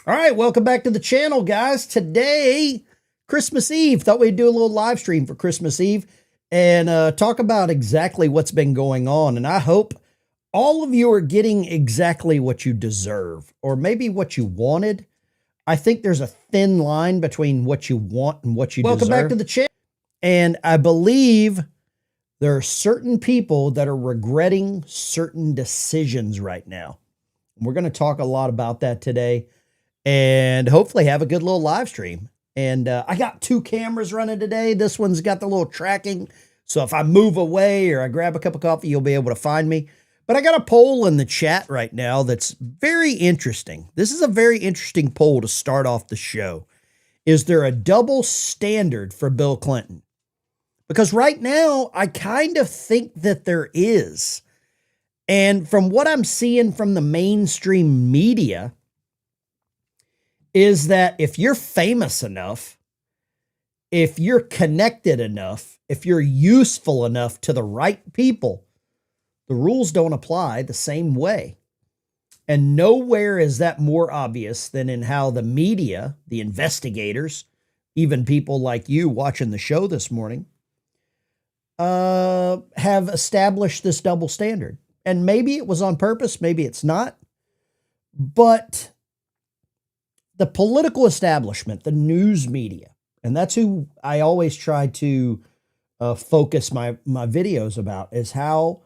All right, welcome back to the channel, guys. Today, Christmas Eve. Thought we'd do a little live stream for Christmas Eve and talk about exactly what's been going on. And I hope all of you are getting exactly what you deserve, or maybe what you wanted. I think there's a thin line between what you want and what you deserve. Welcome back to the channel. And I believe there are certain people that are regretting certain decisions right now. We're going to talk a lot about that today, and hopefully have a good little live stream. And I got two cameras running today. This one's got the little tracking, so if I move away or I grab a cup of coffee, you'll be able to find me. But I got a poll in the chat right now that's very interesting. This is a very interesting poll to start off the show. Is there a double standard for Bill Clinton? Because right now, I kind of think that there is. And from what I'm seeing from the mainstream media, is that if you're famous enough, if you're connected enough, if you're useful enough to the right people, the rules don't apply the same way. And nowhere is that more obvious than in how the media, the investigators, even people like you watching the show this morning, have established this double standard. And maybe it was on purpose, maybe it's not. But the political establishment, the news media, and that's who I always try to focus my videos about, is how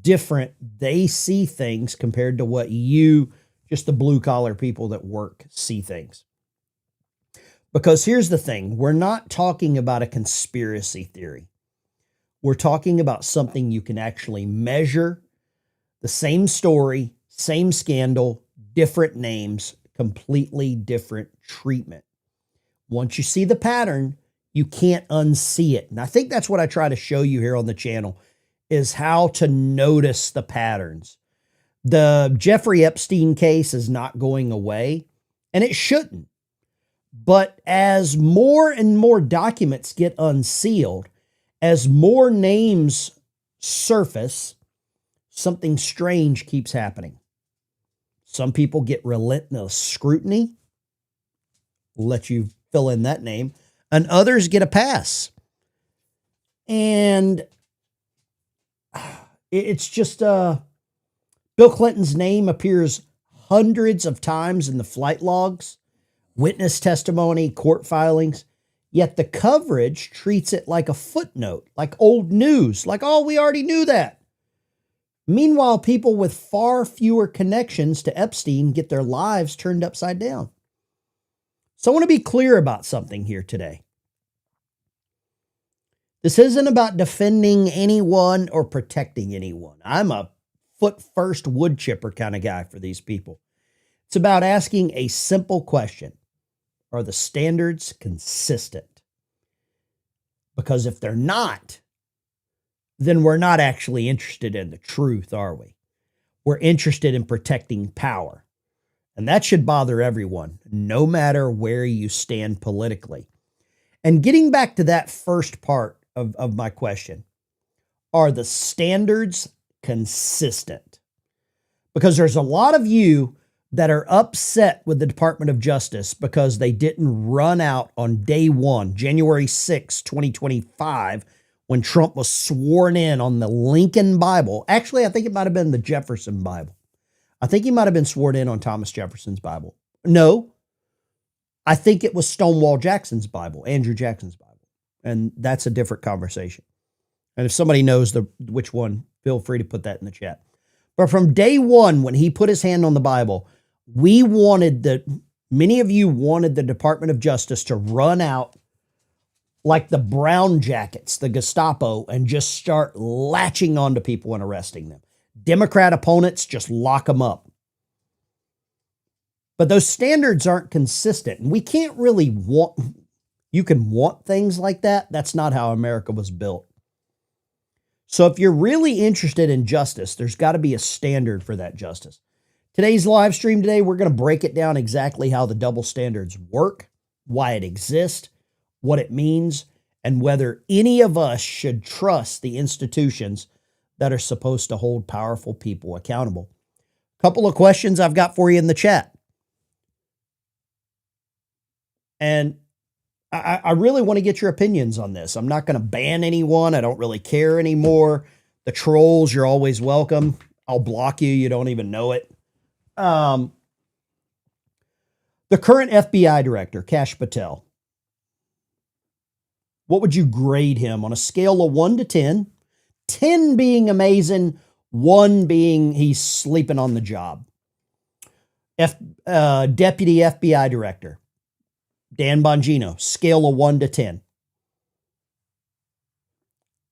different they see things compared to what you, just the blue collar people that work, see things. Because here's the thing, we're not talking about a conspiracy theory. We're talking about something you can actually measure. The same story, same scandal, different names, completely different treatment. Once you see the pattern, you can't unsee it. And I think that's what I try to show you here on the channel, is how to notice the patterns. The Jeffrey Epstein case is not going away, and it shouldn't. But as more and more documents get unsealed, as more names surface, something strange keeps happening. Some people get relentless scrutiny. We'll let you fill in that name. And others get a pass. And it's just, Bill Clinton's name appears hundreds of times in the flight logs, witness testimony, court filings. Yet the coverage treats it like a footnote, like old news, like, oh, we already knew that. Meanwhile, people with far fewer connections to Epstein get their lives turned upside down. So I want to be clear about something here today. This isn't about defending anyone or protecting anyone. I'm a foot first wood chipper kind of guy for these people. It's about asking a simple question. Are the standards consistent? Because if they're not, then we're not actually interested in the truth, are we? We're interested in protecting power. And that should bother everyone, no matter where you stand politically. And getting back to that first part of my question, are the standards consistent? Because there's a lot of you that are upset with the Department of Justice because they didn't run out on day one, January 6, 2025, when Trump was sworn in on the Lincoln Bible. Actually, I think it might have been the Jefferson Bible. I think he might have been sworn in on Thomas Jefferson's Bible. No, I think it was Stonewall Jackson's Bible, Andrew Jackson's Bible. And that's a different conversation. And if somebody knows which one, feel free to put that in the chat. But from day one, when he put his hand on the Bible, many of you wanted the Department of Justice to run out like the Brown Jackets, the Gestapo, and just start latching onto people and arresting them. Democrat opponents, just lock them up. But those standards aren't consistent. And we can't really you can want things like that. That's not how America was built. So if you're really interested in justice, there's got to be a standard for that justice. Today's live stream today, we're going to break it down exactly how the double standards work, why it exists, what it means, and whether any of us should trust the institutions that are supposed to hold powerful people accountable. A couple of questions I've got for you in the chat. And I really want to get your opinions on this. I'm not going to ban anyone. I don't really care anymore. The trolls, you're always welcome. I'll block you. You don't even know it. The current FBI director, Kash Patel, what would you grade him on a scale of 1 to 10? 10 being amazing, 1 being he's sleeping on the job. Deputy FBI director, Dan Bongino, scale of 1 to 10.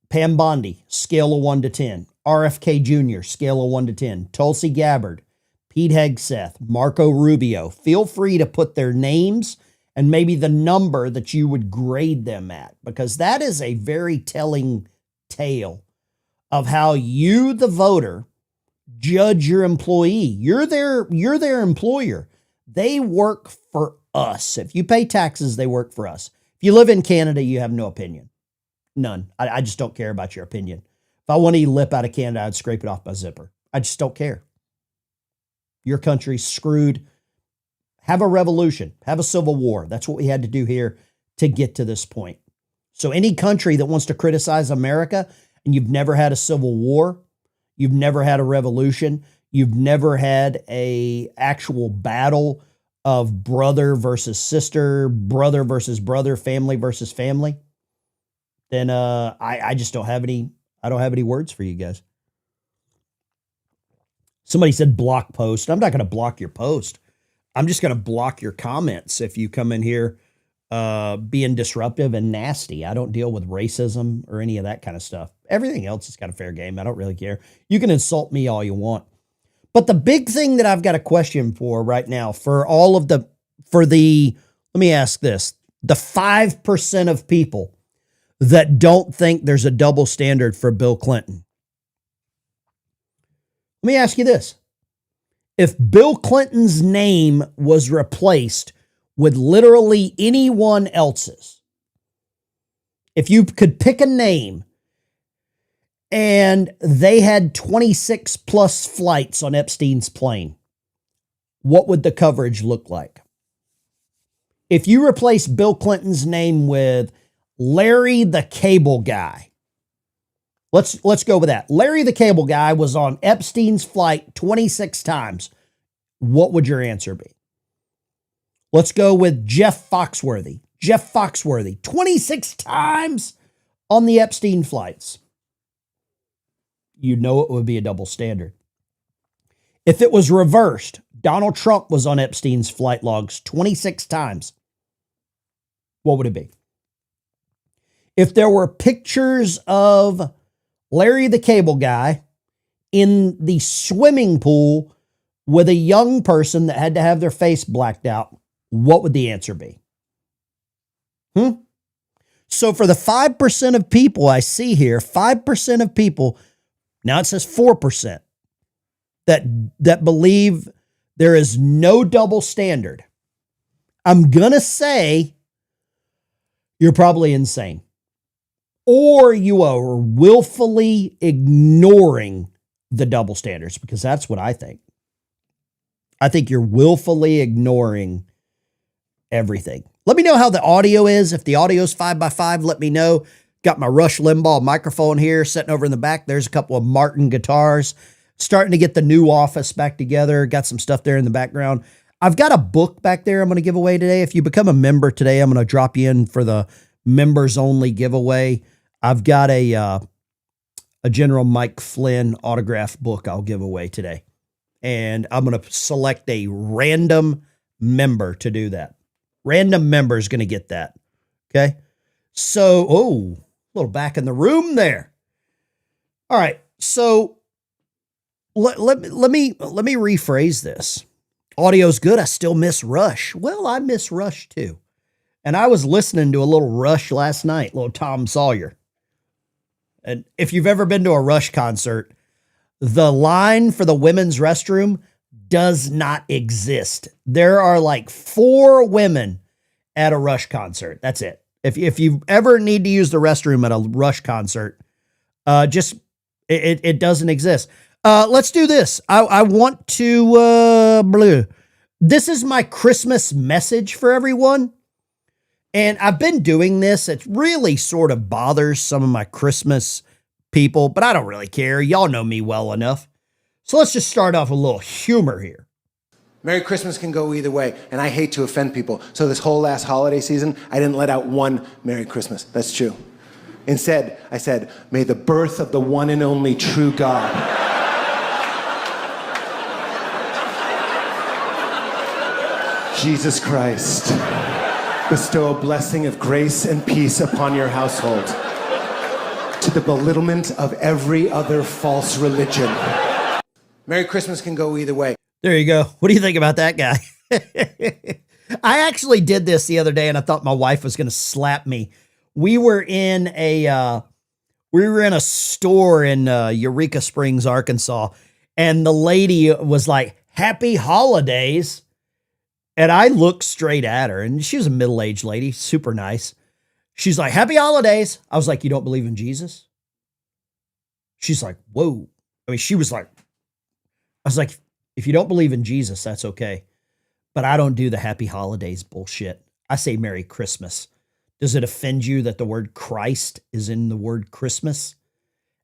Pam Bondi, scale of 1 to 10. RFK Jr., scale of 1 to 10. Tulsi Gabbard, Pete Hegseth, Marco Rubio. Feel free to put their names and maybe the number that you would grade them at, because that is a very telling tale of how you, the voter, judge your employee. You're their employer. They work for us. If you pay taxes, they work for us. If you live in Canada, you have no opinion. None. I just don't care about your opinion. If I want to eat lip out of Canada, I'd scrape it off my zipper. I just don't care. Your country's screwed. Have a revolution. Have a civil war. That's what we had to do here to get to this point. So any country that wants to criticize America and you've never had a civil war, you've never had a revolution, you've never had a actual battle of brother versus sister, brother versus brother, family versus family, then I just don't have any words for you guys. Somebody said block post. I'm not going to block your post. I'm just going to block your comments if you come in here being disruptive and nasty. I don't deal with racism or any of that kind of stuff. Everything else is kind of fair game. I don't really care. You can insult me all you want. But the big thing that I've got a question for right now let me ask this, the 5% of people that don't think there's a double standard for Bill Clinton. Let me ask you this. If Bill Clinton's name was replaced with literally anyone else's, if you could pick a name and they had 26 plus flights on Epstein's plane, what would the coverage look like? If you replace Bill Clinton's name with Larry the Cable Guy, let's go with that. Larry the Cable Guy was on Epstein's flight 26 times. What would your answer be? Let's go with Jeff Foxworthy. Jeff Foxworthy, 26 times on the Epstein flights. You know it would be a double standard. If it was reversed, Donald Trump was on Epstein's flight logs 26 times. What would it be? If there were pictures of Larry the Cable Guy in the swimming pool with a young person that had to have their face blacked out, what would the answer be? So for the 5% of people I see here, 5% of people, now it says 4%, that believe there is no double standard, I'm going to say you're probably insane. Or you are willfully ignoring the double standards, because that's what I think. I think you're willfully ignoring everything. Let me know how the audio is. If the audio is 5x5, let me know. Got my Rush Limbaugh microphone here sitting over in the back. There's a couple of Martin guitars. Starting to get the new office back together. Got some stuff there in the background. I've got a book back there I'm going to give away today. If you become a member today, I'm going to drop you in for the members only giveaway. I've got a General Mike Flynn autograph book I'll give away today. And I'm going to select a random member to do that. Random member is going to get that. Okay. So, a little back in the room there. All right. So let me rephrase this. Audio's good. I still miss Rush. Well, I miss Rush too. And I was listening to a little Rush last night, little Tom Sawyer. And if you've ever been to a Rush concert, the line for the women's restroom does not exist. There are like 4 women at a Rush concert. That's it. If you ever need to use the restroom at a Rush concert, it doesn't exist. Let's do this. I want to, this is my Christmas message for everyone. And I've been doing this. It really sort of bothers some of my Christmas people, but I don't really care. Y'all know me well enough. So let's just start off with a little humor here. Merry Christmas can go either way, and I hate to offend people. So this whole last holiday season, I didn't let out one Merry Christmas. That's true. Instead, I said, may the birth of the one and only true God Jesus Christ bestow a blessing of grace and peace upon your household to the belittlement of every other false religion. Merry Christmas can go either way. There you go. What do you think about that guy? I actually did this the other day and I thought my wife was going to slap me. We were in a store in Eureka Springs, Arkansas, and the lady was like, "Happy holidays." And I looked straight at her, and she was a middle-aged lady, super nice. She's like, "Happy holidays." I was like, "You don't believe in Jesus?" She's like, "Whoa." I mean, she was like, I was like, "If you don't believe in Jesus, that's okay. But I don't do the happy holidays bullshit. I say Merry Christmas. Does it offend you that the word Christ is in the word Christmas?"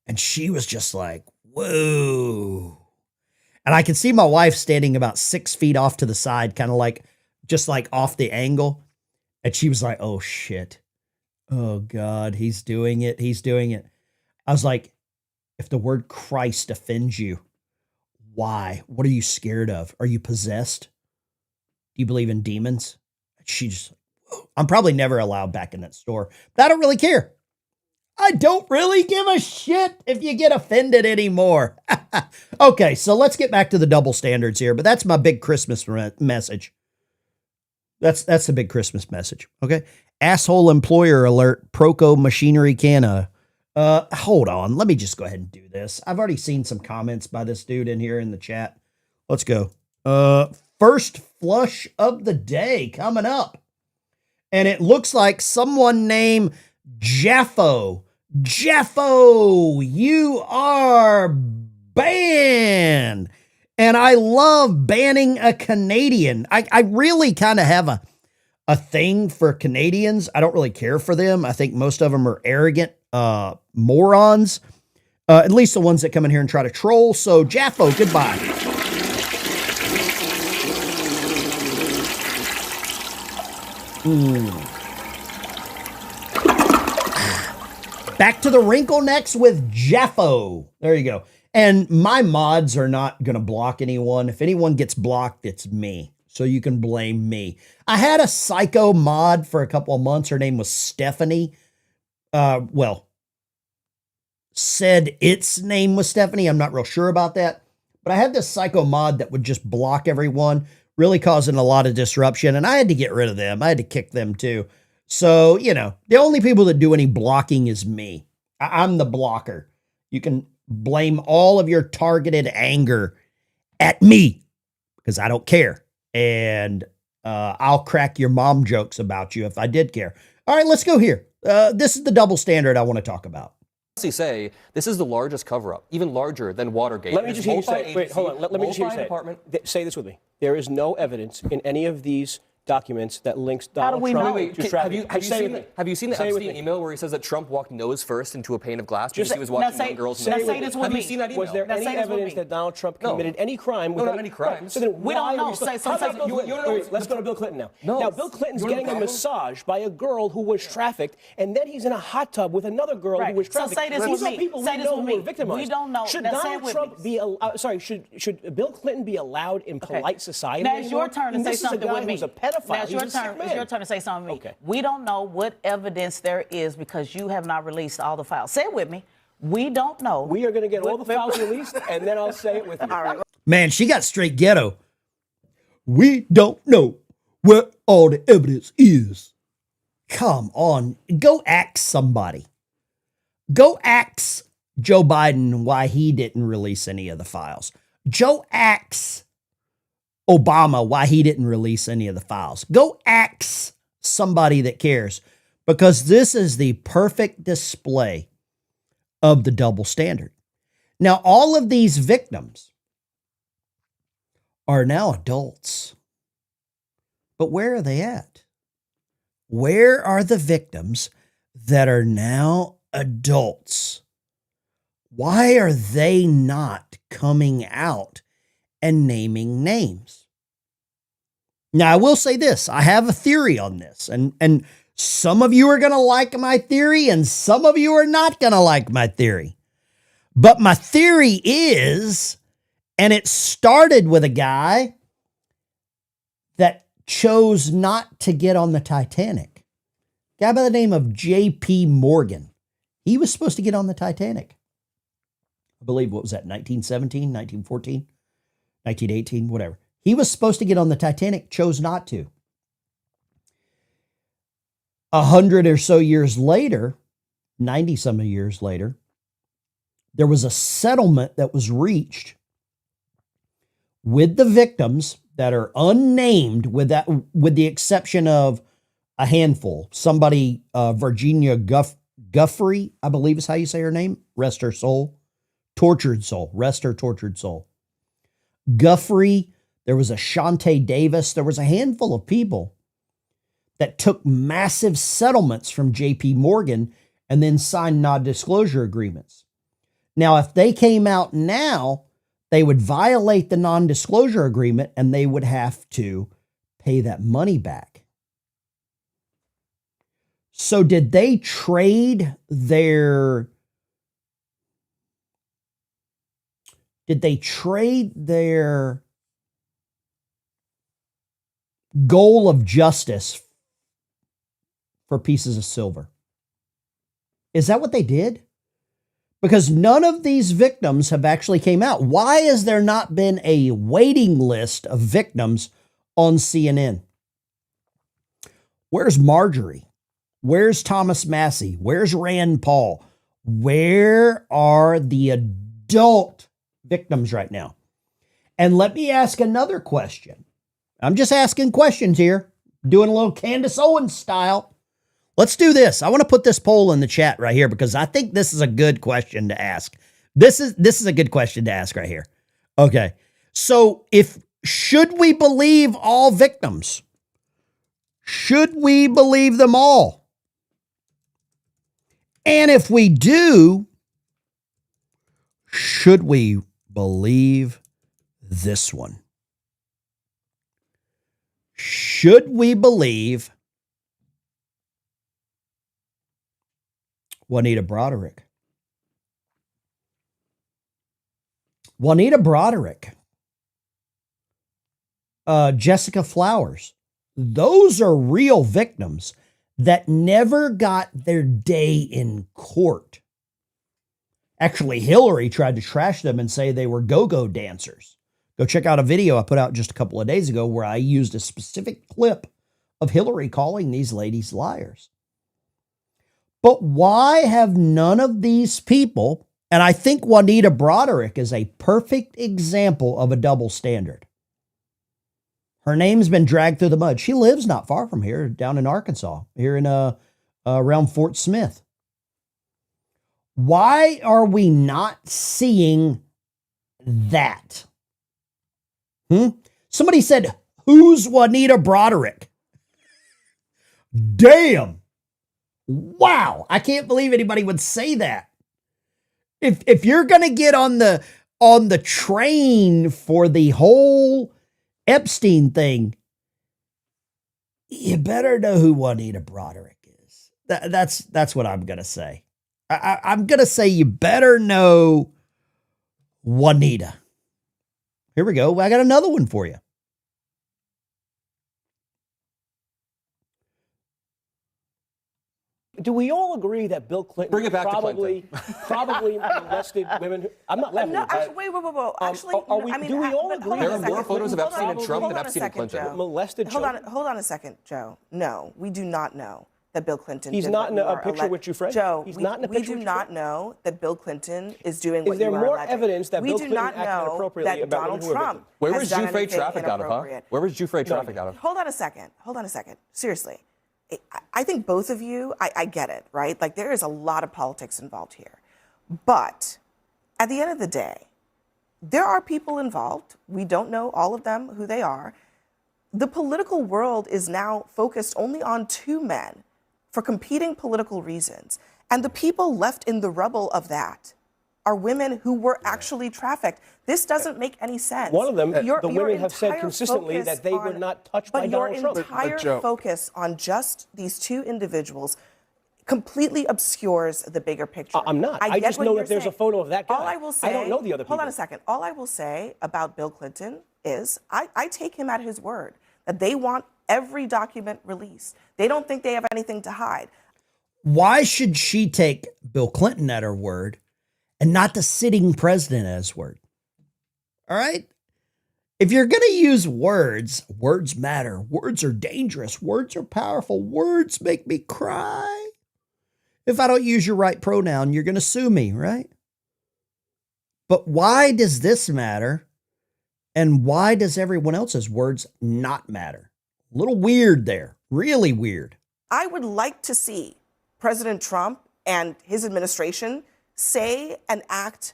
And she was just like, whoa. And I could see my wife standing about 6 feet off to the side, kind of like, just like off the angle. And she was like, oh shit. Oh God, he's doing it. He's doing it. I was like, if the word Christ offends you, why? What are you scared of? Are you possessed? Do you believe in demons? She just, I'm probably never allowed back in that store, but I don't really care. I don't really give a shit if you get offended anymore. Okay, so let's get back to the double standards here, but that's my big Christmas message. That's the big Christmas message, okay? Asshole employer alert, Proco Machinery Canna. Hold on, let me just go ahead and do this. I've already seen some comments by this dude in here in the chat. Let's go. First flush of the day coming up. And it looks like someone named Jeffo. Jeffo, you are banned. And I love banning a Canadian. I really kind of have a thing for Canadians. I don't really care for them. I think most of them are arrogant morons. At least the ones that come in here and try to troll. So Jaffo, goodbye. Back to the wrinkle necks with Jaffo. There you go. And my mods are not going to block anyone. If anyone gets blocked, it's me. So you can blame me. I had a psycho mod for a couple of months. Her name was Stephanie. Said its name was Stephanie. I'm not real sure about that. But I had this psycho mod that would just block everyone, really causing a lot of disruption. And I had to get rid of them. I had to kick them too. So, you know, the only people that do any blocking is me. I'm the blocker. You can blame all of your targeted anger at me because I don't care. And I'll crack your mom jokes about you if I did care. All right, let's go here. This is the double standard I want to talk about. Say this is the largest cover-up, even larger than Watergate. Let me just hear you say, wait, hold on. Let me just hear you say this with me. There is no evidence in any of these documents that links Donald Trump to trafficking. Have you seen the Epstein email where he says that Trump walked nose first into a pane of glass because he was watching young girls? Have you seen that email? Was there any evidence that Donald Trump committed any crime? No, not any crimes. So then we don't know. Let's go to Bill Clinton now. Now, Bill Clinton's getting a massage by a girl who was trafficked, and then he's in a hot tub with another girl who was trafficked. So say this with me. People we know who were victimized. We don't know. Should Donald Trump be? Should Bill Clinton be allowed in polite society? Now it's your turn to say something with me. He's a pedophile. Now it's your turn. It's your turn to say something with me. Okay. We don't know what evidence there is because you have not released all the files. Say it with me. We don't know. We are going to get all the files released, and then I'll say it with you. All right. Man, she got straight ghetto. We don't know where all the evidence is. Come on. Go ask somebody. Go ask Joe Biden why he didn't release any of the files. Joe ask Obama why he didn't release any of the files. Go ask somebody that cares, because this is the perfect display of the double standard. Now, all of these victims are now adults, but where are they at? Where are the victims that are now adults? Why are they not coming out and naming names? Now, I will say this. I have a theory on this, and some of you are going to like my theory, and some of you are not going to like my theory. But my theory is, and it started with a guy that chose not to get on the Titanic. A guy by the name of J.P. Morgan. He was supposed to get on the Titanic. I believe, what was that, 1917, 1914, 1918, whatever. He was supposed to get on the Titanic, chose not to. 100 or so years later, 90 some years later, there was a settlement that was reached with the victims that are unnamed, with the exception of a handful. Somebody, Virginia Guffrey, I believe is how you say her name. Rest her soul. Tortured soul. Rest her tortured soul. Guffrey. There was a Shante Davis. There was a handful of people that took massive settlements from J.P. Morgan and then signed non-disclosure agreements. Now, if they came out now, they would violate the non-disclosure agreement and they would have to pay that money back. So did they trade their goal of justice for pieces of silver? Is that what they did? Because none of these victims have actually came out. Why has there not been a waiting list of victims on CNN? Where's Marjorie? Where's Thomas Massey? Where's Rand Paul? Where are the adult victims right now? And let me ask another question. I'm just asking questions here, doing a little Candace Owens style. Let's do this. I want to put this poll in the chat right here because I think this is a good question to ask. This is a good question to ask right here. Okay. So should we believe all victims? Should we believe them all? And if we do, should we believe this one? Should we believe Juanita Broderick? Juanita Broderick, Jessica Flowers, those are real victims that never got their day in court. Actually, Hillary tried to trash them and say they were go-go dancers. Go check out a video I put out just a couple of days ago where I used a specific clip of Hillary calling these ladies liars. But why have none of these people, and I think Juanita Broderick is a perfect example of a double standard. Her name's been dragged through the mud. She lives not far from here, down in Arkansas, here in around Fort Smith. Why are we not seeing that? Somebody said, who's Juanita Broderick? Damn. Wow. I can't believe anybody would say that. If you're going to get on the train for the whole Epstein thing, you better know who Juanita Broderick is. That's what I'm going to say. I'm going to say you better know Juanita. Here we go. I got another one for you. Do we all agree that Bill Clinton Bring it back probably molested women? I'm not laughing. No, actually, wait. Actually, do we all agree? There are more photos of Epstein and Trump than Epstein and Clinton. Molested children. Hold on a second, Joe. No, we do not know that Bill Clinton. He's not in a picture with you, Fred. Joe, he's not in a picture we do not know that Bill Clinton is doing what you are alleging. Is there more evidence that Bill Clinton acted inappropriately about Donald women who were Trump victims? Where was Jeffrey trafficked out of, huh? Where was Jeffrey trafficked out of? Hold on a second. Seriously. I think both of you, I get it, right? Like there is a lot of politics involved here. But at the end of the day, there are people involved. We don't know all of them, who they are. the political world is now focused only on two men for competing political reasons. And the people left in the rubble of that are women who were actually trafficked. This doesn't make any sense. One of them, the women have said consistently that they were not touched by Donald Trump. But your entire focus on just these two individuals completely obscures the bigger picture. I'm not. I just know that there's a photo of that guy. All I will say, I don't know the other people. Hold on a second. All I will say about Bill Clinton is I take him at his word that they want every document released. They don't think they have anything to hide. Why should she take Bill Clinton at her word and not the sitting president at his word? All right? If you're going to use words, words matter. Words are dangerous. Words are powerful. Words make me cry. If I don't use your right pronoun, you're going to sue me, right? But why does this matter? And why does everyone else's words not matter? A little weird there. Really weird. I would like to see President Trump and his administration say and act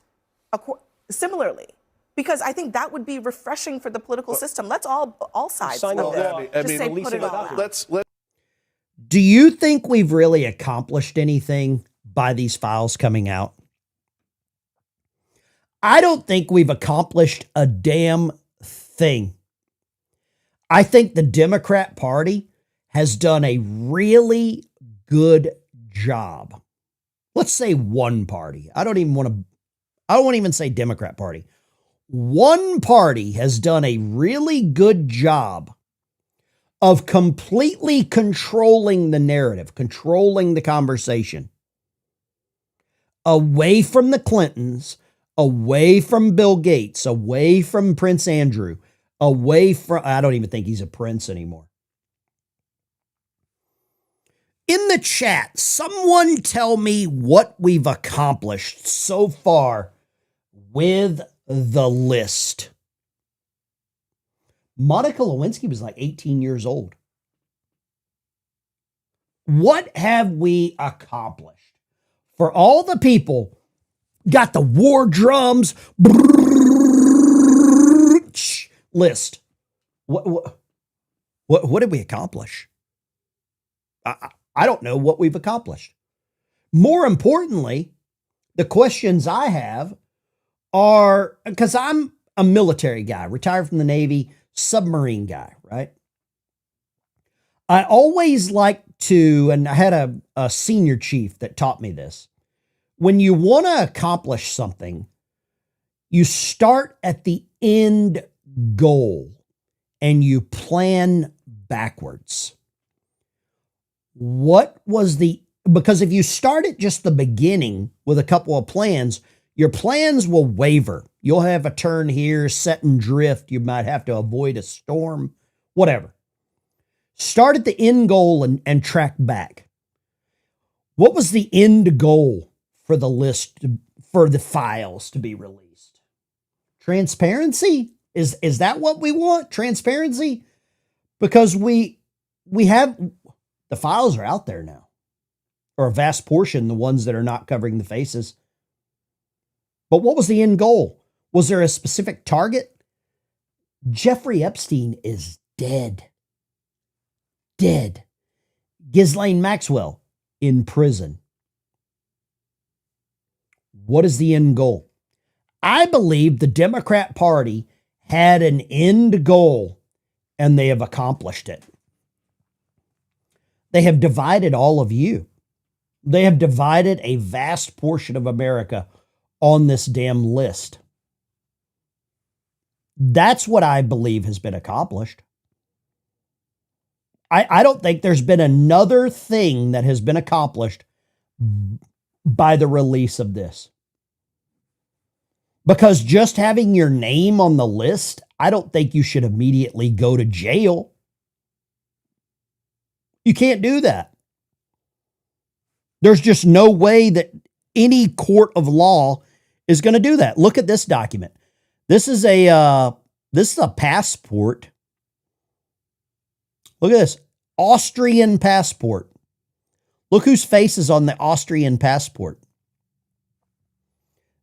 similarly, because I think that would be refreshing for the political system. Let's all sides of this just say put it all out. Do you think we've really accomplished anything by these files coming out? I don't think we've accomplished a damn thing. I think the Democrat Party has done a really good job. Let's say one party. I won't even say Democrat Party. One party has done a really good job of completely controlling the narrative, controlling the conversation away from the Clintons, away from Bill Gates, away from Prince Andrew, away from, I don't even think he's a prince anymore. In the chat, someone tell me what we've accomplished so far with the list. Monica Lewinsky was like 18 years old. What have we accomplished? For all the people got the war drums list. What did we accomplish? I don't know what we've accomplished. More importantly, the questions I have are, because I'm a military guy, retired from the Navy, submarine guy, right? I always like to, and I had a senior chief that taught me this. When you want to accomplish something, you start at the end goal and you plan backwards. Because if you start at just the beginning with a couple of plans, your plans will waver. You'll have a turn here, set and drift. You might have to avoid a storm, whatever. Start at the end goal and track back. What was the end goal for the list, for the files to be released? Transparency? Is that what we want? Transparency? Because we have, the files are out there now, or a vast portion, the ones that are not covering the faces. But what was the end goal? Was there a specific target? Jeffrey Epstein is dead. Dead. Ghislaine Maxwell in prison. What is the end goal? I believe the Democrat Party had an end goal and they have accomplished it. They have divided all of you. They have divided a vast portion of America on this damn list. That's what I believe has been accomplished. I don't think there's been another thing that has been accomplished by the release of this. Because just having your name on the list, I don't think you should immediately go to jail. You can't do that. There's just no way that any court of law is going to do that. Look at this document. This is a passport. Look at this. Austrian passport. Look whose face is on the Austrian passport.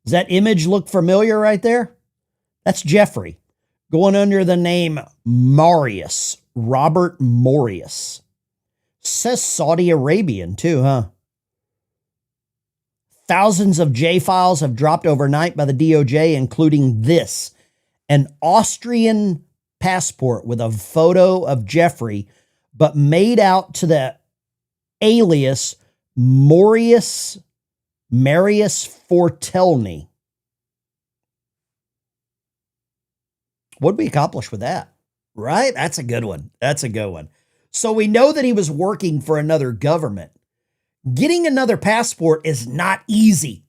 Does that image look familiar right there? That's Jeffrey. going under the name Marius, Robert Morius. Says Saudi Arabian too, huh? Thousands of J files have dropped overnight by the DOJ, including this, an Austrian passport with a photo of Jeffrey, but made out to the alias Marius Fortelny. What did we accomplish with that? Right? That's a good one. That's a good one. So we know that he was working for another government. Getting another passport is not easy.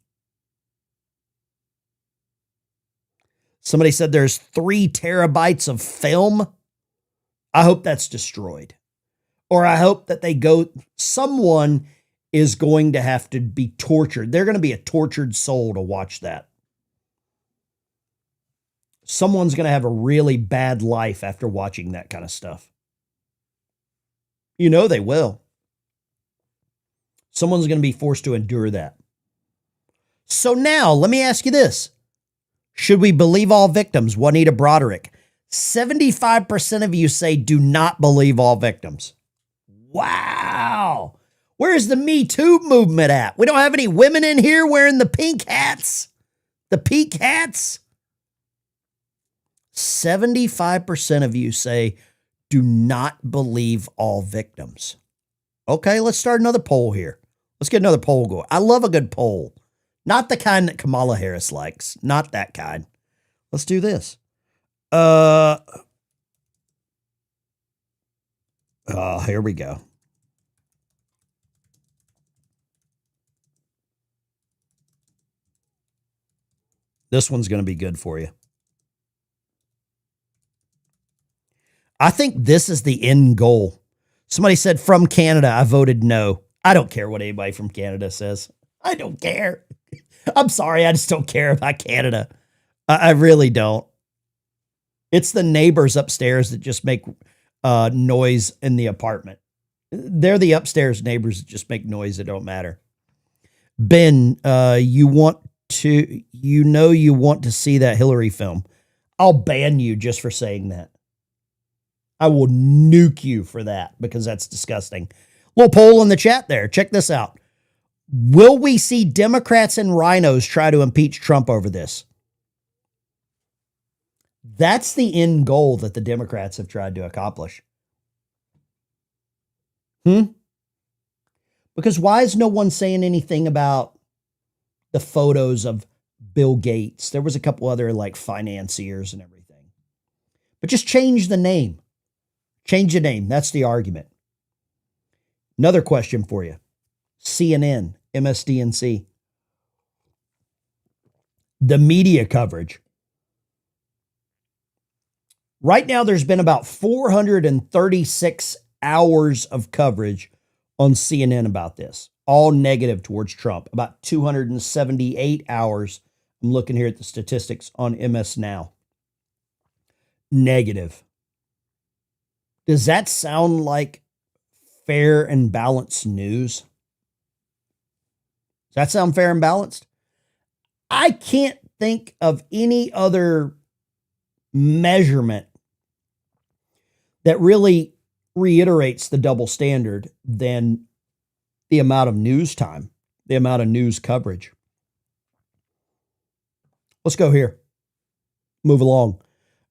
Somebody said there's 3 terabytes of film. I hope that's destroyed. Or I hope that someone is going to have to be tortured. They're going to be a tortured soul to watch that. Someone's going to have a really bad life after watching that kind of stuff. You know they will. Someone's going to be forced to endure that. So now, let me ask you this. Should we believe all victims? Juanita Broderick. 75% of you say do not believe all victims. Wow. Where's the Me Too movement at? We don't have any women in here wearing the pink hats. The pink hats. 75% of you say do not believe all victims. Okay, let's start another poll here. Let's get another poll going. I love a good poll. Not the kind that Kamala Harris likes. Not that kind. Let's do this. Here we go. This one's going to be good for you. I think this is the end goal. Somebody said from Canada, I voted no. I don't care what anybody from Canada says. I don't care. I'm sorry. I just don't care about Canada. I really don't. It's the neighbors upstairs that just make noise in the apartment. They're the upstairs neighbors that just make noise that don't matter. Ben, you want to see that Hillary film. I'll ban you just for saying that. I will nuke you for that because that's disgusting. Little poll in the chat there. Check this out. Will we see Democrats and rhinos try to impeach Trump over this? That's the end goal that the Democrats have tried to accomplish. Because why is no one saying anything about the photos of Bill Gates? There was a couple other like financiers and everything. But just change the name. Change the name. That's the argument. Another question for you. CNN, MSDNC. The media coverage. Right now, there's been about 436 hours of coverage on CNN about this. All negative towards Trump. About 278 hours. I'm looking here at the statistics on MS Now. Negative. Does that sound like fair and balanced news? Does that sound fair and balanced? I can't think of any other measurement that really reiterates the double standard than the amount of news time, the amount of news coverage. Let's go here. Move along.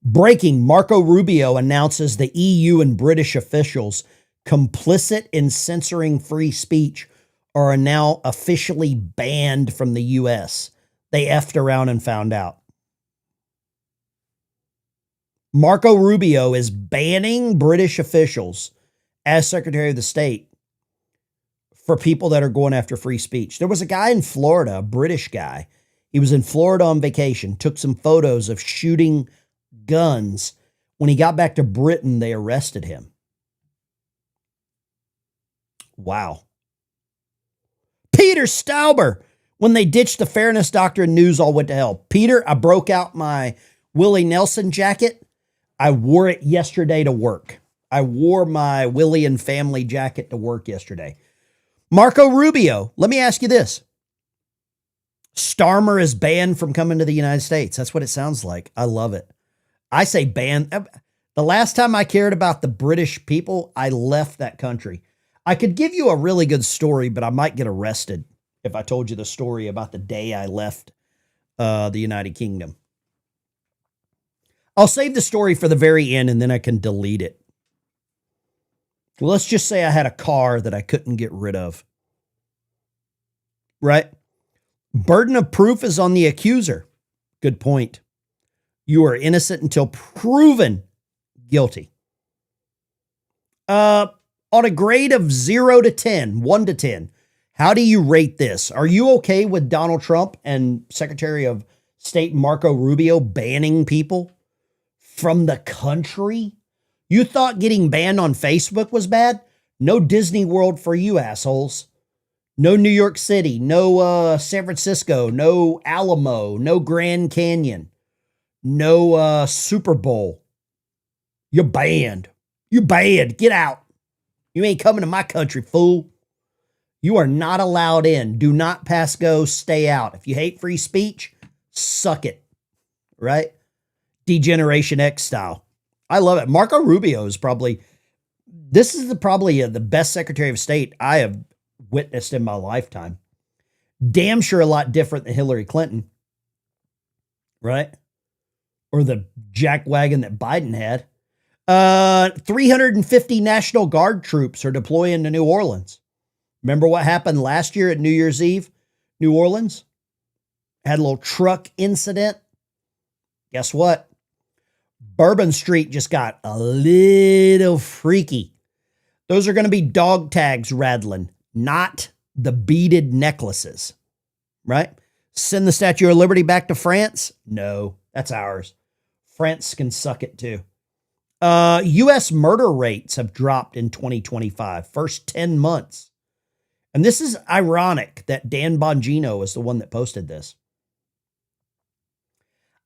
Breaking, Marco Rubio announces the EU and British officials complicit in censoring free speech are now officially banned from the U.S. They effed around and found out. Marco Rubio is banning British officials as Secretary of the State for people that are going after free speech. There was a guy in Florida, a British guy. He was in Florida on vacation, took some photos of shooting guns. When he got back to Britain, they arrested him. Wow. Peter Stauber. When they ditched the fairness doctrine, news all went to hell. Peter, I broke out my Willie Nelson jacket. I wore it yesterday to work. I wore my Willie and family jacket to work yesterday. Marco Rubio, let me ask you this. Starmer is banned from coming to the United States. That's what it sounds like. I love it. I say ban. The last time I cared about the British people, I left that country. I could give you a really good story, but I might get arrested if I told you the story about the day I left the United Kingdom. I'll save the story for the very end and then I can delete it. Well, let's just say I had a car that I couldn't get rid of. Right? Burden of proof is on the accuser. Good point. You are innocent until proven guilty. On a grade of 0 to 10, 1 to 10, how do you rate this? Are you okay with Donald Trump and Secretary of State Marco Rubio banning people from the country? You thought getting banned on Facebook was bad? No Disney World for you assholes. No New York City, no San Francisco, no Alamo, no Grand Canyon, no Super Bowl. You're banned. You're banned. Get out. You ain't coming to my country, fool. You are not allowed in. Do not pass go. Stay out. If you hate free speech, suck it. Right? Degeneration X style. I love it. Marco Rubio is probably the best Secretary of State I have witnessed in my lifetime. Damn sure a lot different than Hillary Clinton. Right? Or the jackwagon that Biden had. 350 National Guard troops are deploying to New Orleans. Remember what happened last year at New Year's Eve? New Orleans had a little truck incident. Guess what? Bourbon Street just got a little freaky. Those are going to be dog tags rattling, not the beaded necklaces, right? Send the Statue of Liberty back to France? No, that's ours. France can suck it too. U.S. murder rates have dropped in 2025, first 10 months. And this is ironic that Dan Bongino is the one that posted this.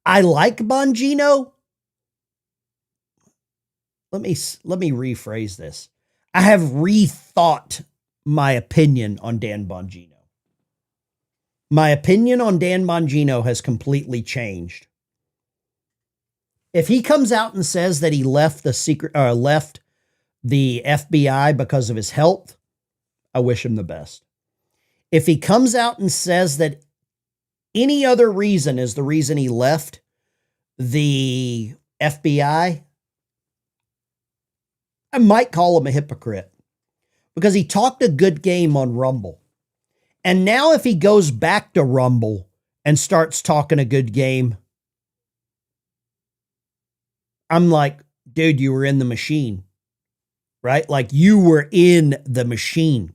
I like Bongino. Let me rephrase this. I have rethought my opinion on Dan Bongino. My opinion on Dan Bongino has completely changed. If he comes out and says that he left the FBI because of his health, I wish him the best. If he comes out and says that any other reason is the reason he left the FBI, I might call him a hypocrite because he talked a good game on Rumble. And now if he goes back to Rumble and starts talking a good game, I'm like, dude, you were in the machine, right? Like you were in the machine.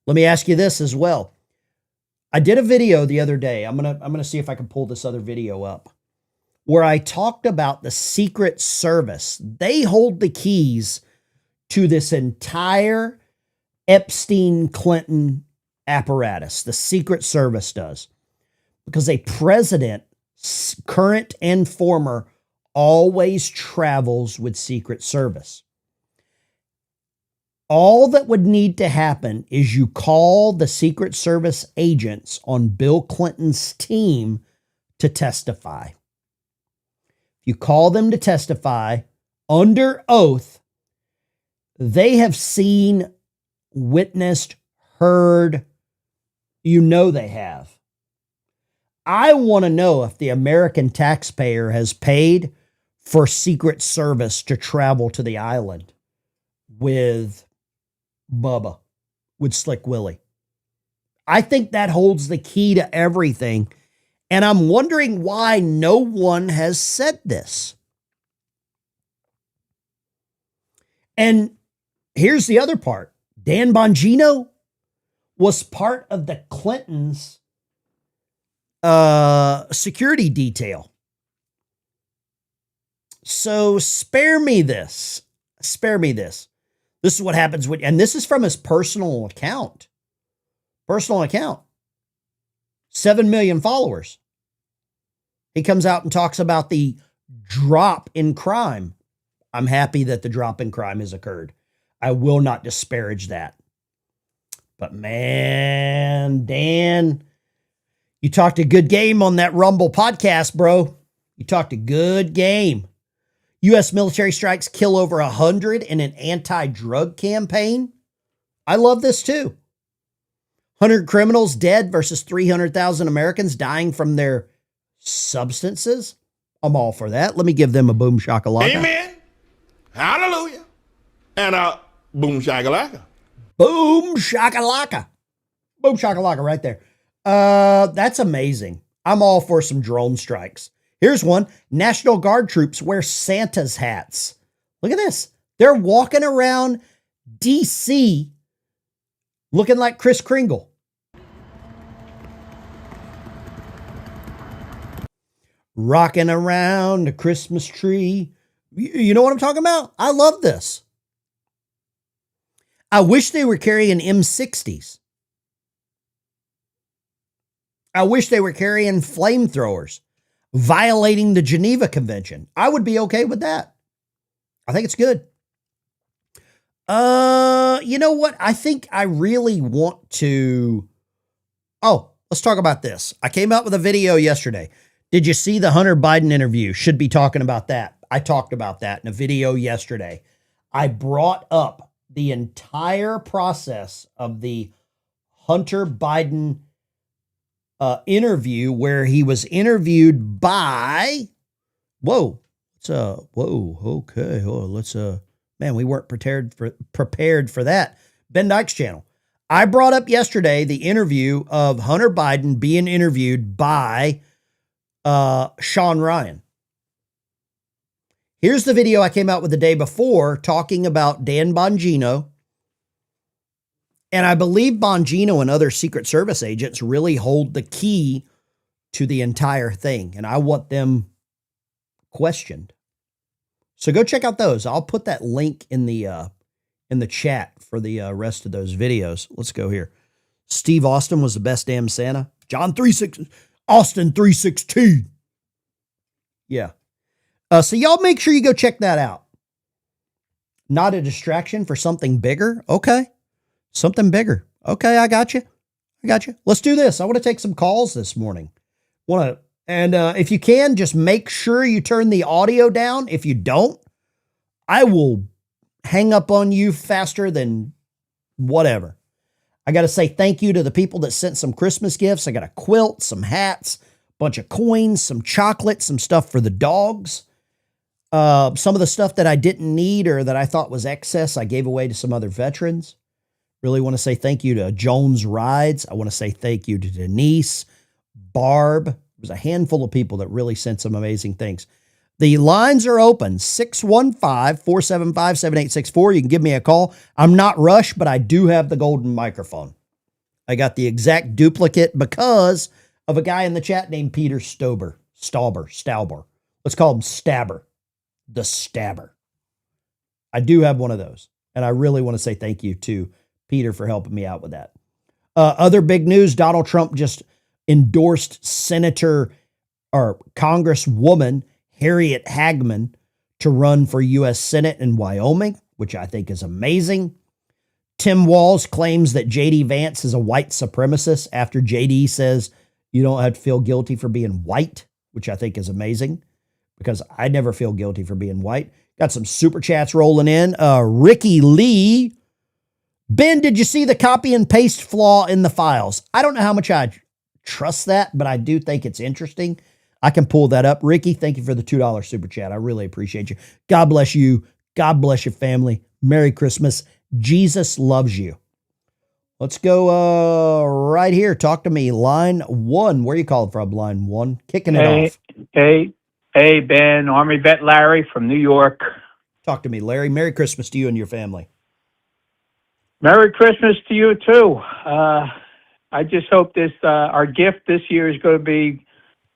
Let me ask you this as well. I did a video the other day. I'm going to see if I can pull this other video up where I talked about the Secret Service. They hold the keys to this entire Epstein-Clinton apparatus. The Secret Service does. Because a president, current and former, always travels with Secret Service. All that would need to happen is you call the Secret Service agents on Bill Clinton's team to testify. If you call them to testify under oath, they have seen, witnessed, heard, they have. I want to know if the American taxpayer has paid for Secret Service to travel to the island with Bubba, with Slick Willie. I think that holds the key to everything. And I'm wondering why no one has said this. And here's the other part. Dan Bongino was part of the Clintons' security detail. So spare me this. Spare me this. This is what happens when, and this is from his personal account. Personal account. 7 million followers. He comes out and talks about the drop in crime. I'm happy that the drop in crime has occurred. I will not disparage that. But man, Dan, you talked a good game on that Rumble podcast, bro. You talked a good game. U.S. military strikes kill over 100 in an anti-drug campaign. I love this too. 100 criminals dead versus 300,000 Americans dying from their substances. I'm all for that. Let me give them a boom shakalaka. Amen. Hallelujah. And a boom shakalaka. Boom shakalaka. Boom shakalaka right there. That's amazing. I'm all for some drone strikes. Here's one. National Guard troops wear Santa's hats. Look at this. They're walking around D.C. looking like Kris Kringle. Rocking around the Christmas tree. You know what I'm talking about? I love this. I wish they were carrying M60s. I wish they were carrying flamethrowers, violating the Geneva Convention. I would be okay with that. I think it's good. You know what? I think I really want to... Oh, let's talk about this. I came out with a video yesterday. Did you see the Hunter Biden interview? Should be talking about that. I talked about that in a video yesterday. I brought up the entire process of the Hunter Biden interview where he was interviewed by, man, we weren't prepared for that. Ben Dyke's channel. I brought up yesterday the interview of Hunter Biden being interviewed by Sean Ryan. Here's the video I came out with the day before talking about Dan Bongino. And I believe Bongino and other Secret Service agents really hold the key to the entire thing. And I want them questioned. So go check out those. I'll put that link in the chat for the rest of those videos. Let's go here. Steve Austin was the best damn Santa. John 3:6, Austin 3:16. Yeah. So y'all make sure you go check that out. Not a distraction for something bigger. Okay. Something bigger. Okay, I got you. Let's do this. I want to take some calls this morning. If you can, just make sure you turn the audio down. If you don't, I will hang up on you faster than whatever. I got to say thank you to the people that sent some Christmas gifts. I got a quilt, some hats, a bunch of coins, some chocolate, some stuff for the dogs. Some of the stuff that I didn't need or that I thought was excess, I gave away to some other veterans. Really want to say thank you to Jones Rides. I want to say thank you to Denise, Barb. There was a handful of people that really sent some amazing things. The lines are open, 615-475-7864. You can give me a call. I'm not Rush, but I do have the golden microphone. I got the exact duplicate because of a guy in the chat named Peter Stauber. Let's call him Stabber. The Stabber. I do have one of those. And I really want to say thank you to Peter for helping me out with that. Other big news, Donald Trump just endorsed Senator or Congresswoman Harriet Hagman to run for U.S. Senate in Wyoming, which I think is amazing. Tim Walz claims that J.D. Vance is a white supremacist after J.D. says you don't have to feel guilty for being white, which I think is amazing because I never feel guilty for being white. Got some super chats rolling in. Ricky Lee. Ben, did you see the copy and paste flaw in the files? I don't know how much I trust that, but I do think it's interesting. I can pull that up. Ricky, thank you for the $2 super chat. I really appreciate you. God bless you. God bless your family. Merry Christmas. Jesus loves you. Let's go right here. Talk to me. Line 1. Where are you calling from? Line 1. Kicking it off. Hey, Ben. Army vet Larry from New York. Talk to me, Larry. Merry Christmas to you and your family. Merry Christmas to you, too. I just hope our gift this year is going to be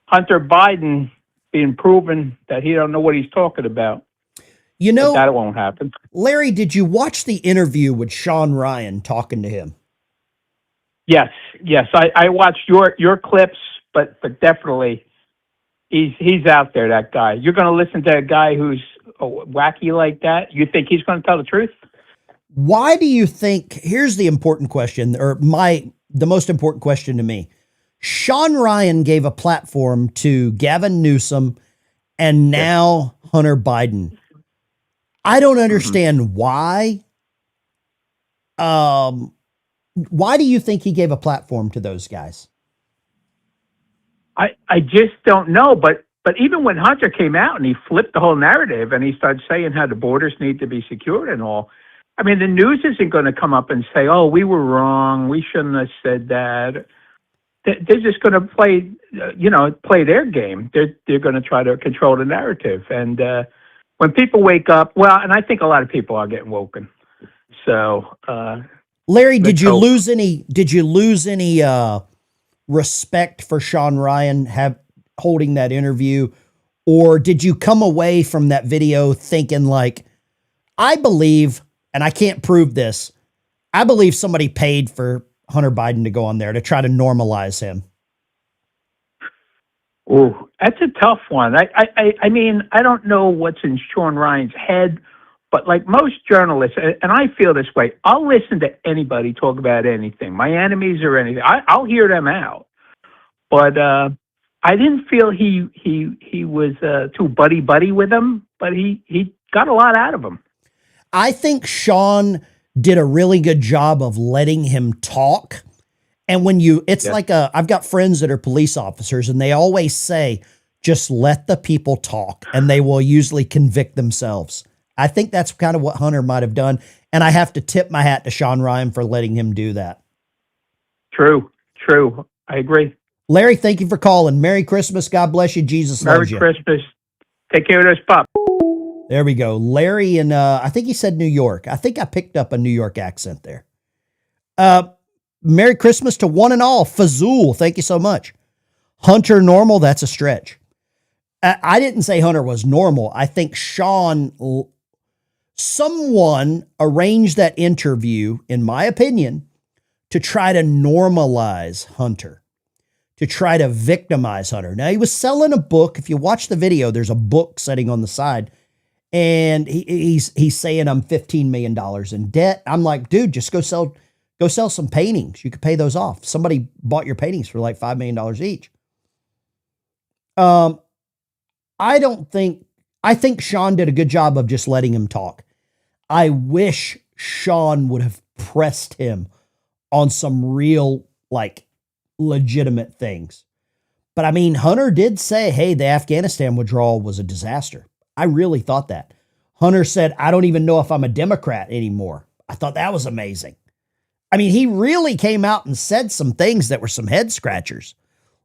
Hunter Biden being proven that he don't know what he's talking about. You know, but that won't happen. Larry, did you watch the interview with Sean Ryan talking to him? Yes. I watched your clips, but definitely he's out there, that guy. You're going to listen to a guy who's wacky like that? You think he's going to tell the truth? Why do you think, here's the important question, or the most important question to me. Sean Ryan gave a platform to Gavin Newsom and now Hunter Biden. I don't understand why. Why do you think he gave a platform to those guys? I just don't know, but even when Hunter came out and he flipped the whole narrative and he started saying how the borders need to be secured and all, I mean, the news isn't going to come up and say, "Oh, we were wrong. We shouldn't have said that." They're just going to play their game. They're going to try to control the narrative. And when people wake up, well, and I think a lot of people are getting woken. So, Larry, did you lose any respect for Sean Ryan holding that interview, or did you come away from that video thinking like, I believe, and I can't prove this, I believe somebody paid for Hunter Biden to go on there to try to normalize him? Oh, that's a tough one. I mean, I don't know what's in Sean Ryan's head, but like most journalists, and I feel this way, I'll listen to anybody talk about anything, my enemies or anything. I'll hear them out. But I didn't feel he was too buddy with them, but he got a lot out of him. I think Sean did a really good job of letting him talk. And when it's like I've got friends that are police officers and they always say, just let the people talk and they will usually convict themselves. I think that's kind of what Hunter might have done. And I have to tip my hat to Sean Ryan for letting him do that. True. I agree. Larry, thank you for calling. Merry Christmas. God bless you. Jesus loves you. Merry Christmas. Take care of those pups. There we go. Larry in, I think he said New York. I think I picked up a New York accent there. Merry Christmas to one and all. Fazul, thank you so much. Hunter normal, that's a stretch. I didn't say Hunter was normal. I think someone arranged that interview, in my opinion, to try to normalize Hunter, to try to victimize Hunter. Now, he was selling a book. If you watch the video, there's a book sitting on the side. And he's saying I'm $15 million in debt. I'm like, dude, just go sell some paintings. You could pay those off. Somebody bought your paintings for like $5 million each. I think Sean did a good job of just letting him talk. I wish Sean would have pressed him on some real, like, legitimate things. But I mean, Hunter did say, hey, the Afghanistan withdrawal was a disaster. I really thought that. Hunter said, I don't even know if I'm a Democrat anymore. I thought that was amazing. I mean, he really came out and said some things that were some head scratchers.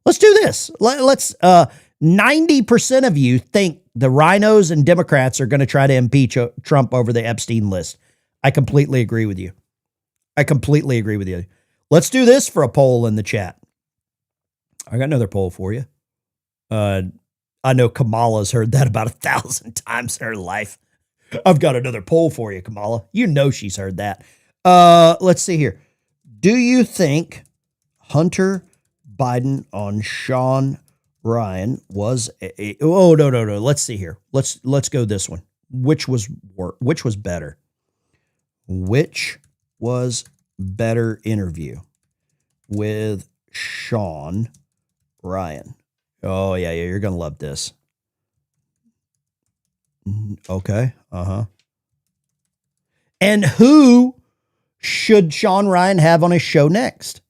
Let's do this. Let's 90% of you think the rhinos and Democrats are going to try to impeach Trump over the Epstein list. I completely agree with you. Let's do this for a poll in the chat. I got another poll for you. I know Kamala's heard that about 1,000 times in her life. I've got another poll for you, Kamala. You know she's heard that. Let's see here. Do you think Hunter Biden on Sean Ryan was no. Let's see here. Let's go this one. Which was better? Which was better interview with Sean Ryan? Oh yeah, you're gonna love this. Okay. And who should Sean Ryan have on his show next?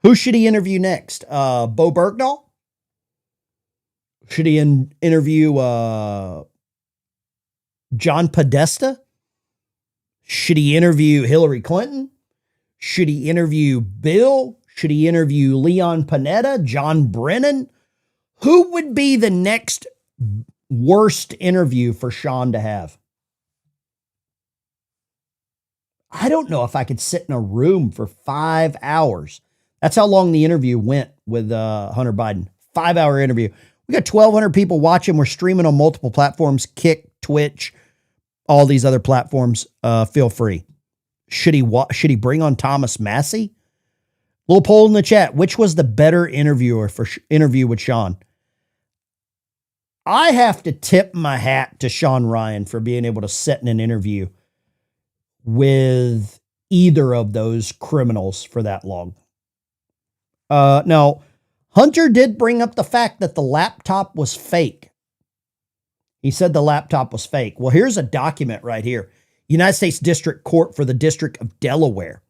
Who should he interview next? Bo Bergdahl? Should he interview John Podesta? Should he interview Hillary Clinton? Should he interview Bill? Should he interview Leon Panetta, John Brennan? Who would be the next worst interview for Sean to have? I don't know if I could sit in a room for 5 hours. That's how long the interview went with Hunter Biden. 5-hour interview. We got 1,200 people watching. We're streaming on multiple platforms, Kick, Twitch, all these other platforms. Feel free. Should he bring on Thomas Massey? Little poll in the chat. Which was the better interviewer for interview with Sean? I have to tip my hat to Sean Ryan for being able to sit in an interview with either of those criminals for that long. Now, Hunter did bring up the fact that the laptop was fake. He said the laptop was fake. Well, here's a document right here. United States District Court for the District of Delaware.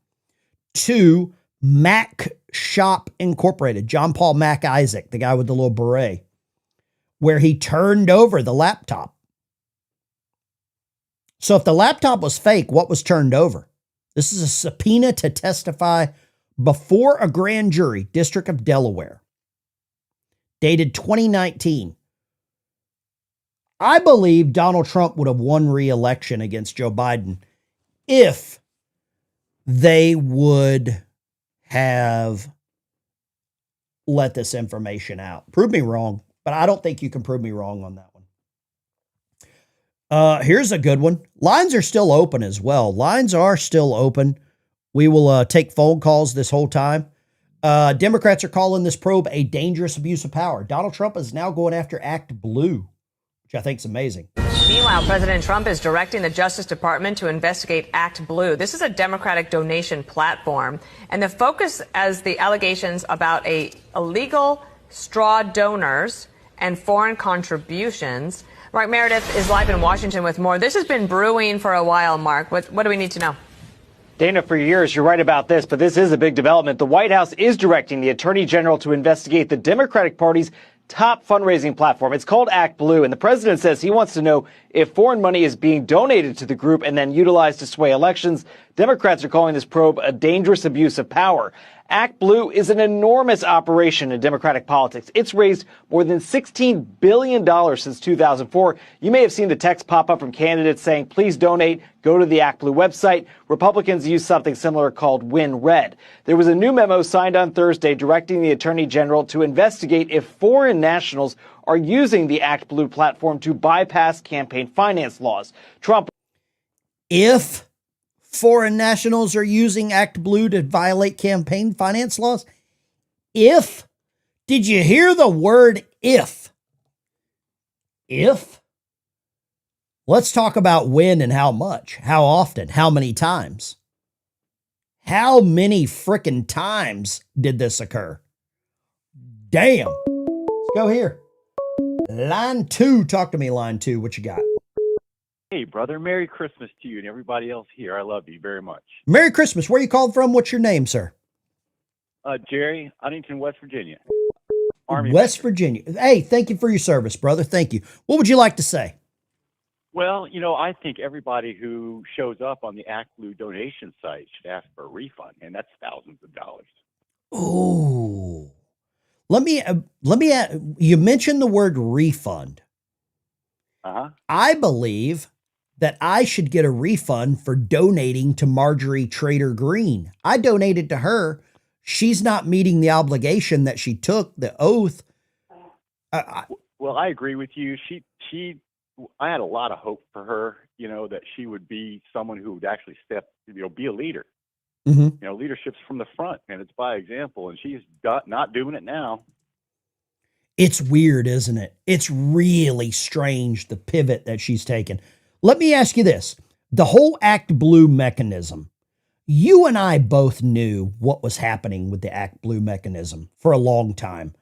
To Mac Shop Incorporated, John Paul Mac Isaac, the guy with the little beret, where he turned over the laptop. So if the laptop was fake, what was turned over? This is a subpoena to testify before a grand jury, District of Delaware, dated 2019. I believe Donald Trump would have won re-election against Joe Biden if they would have let this information out. Prove me wrong, but I don't think you can prove me wrong on that one. Here's a good one. Lines are still open as well. Lines are still open. We will take phone calls this whole time. Democrats are calling this probe a dangerous abuse of power. Donald Trump is now going after Act Blue, which I think is amazing. Meanwhile, President Trump is directing the Justice Department to investigate Act Blue. This is a Democratic donation platform, and the focus as the allegations about illegal straw donors and foreign contributions. Mark Meredith is live in Washington with more. This has been brewing for a while, Mark. What do we need to know? Dana, for years, you're right about this, but this is a big development. The White House is directing the Attorney General to investigate the Democratic Party's top fundraising platform. It's called Act Blue, and the president says he wants to know if foreign money is being donated to the group and then utilized to sway elections. Democrats are calling this probe a dangerous abuse of power. Act Blue is an enormous operation in Democratic politics. It's raised more than $16 billion since 2004. You may have seen the text pop up from candidates saying, please donate, go to the Act Blue website. Republicans use something similar called Win Red. There was a new memo signed on Thursday directing the Attorney General to investigate if foreign nationals are using the Act Blue platform to bypass campaign finance laws. Trump. If foreign nationals are using Act Blue to violate campaign finance laws? If? Did you hear the word if? If? Let's talk about when and how much, how often, how many times. How many frickin' times did this occur? Damn. Let's go here. Line 2. Talk to me, line 2. What you got? Hey, brother. Merry Christmas to you and everybody else here. I love you very much. Merry Christmas. Where you called from? What's your name, sir? Jerry, Huntington, West Virginia. Army West Virginia. Hey, thank you for your service, brother. Thank you. What would you like to say? Well, you know, I think everybody who shows up on the Act Blue donation site should ask for a refund, and that's thousands of dollars. Oh, let me. You mentioned the word refund. I believe that I should get a refund for donating to Marjorie Trader Green. I donated to her. She's not meeting the obligation that she took, the oath. Well, I agree with you. I had a lot of hope for her, you know, that she would be someone who would actually be a leader. Mm-hmm. You know, leadership's from the front and it's by example, and she's not doing it now. It's weird, isn't it? It's really strange, the pivot that she's taken. Let me ask you this. The whole Act Blue mechanism, you and I both knew what was happening with the Act Blue mechanism for a long time.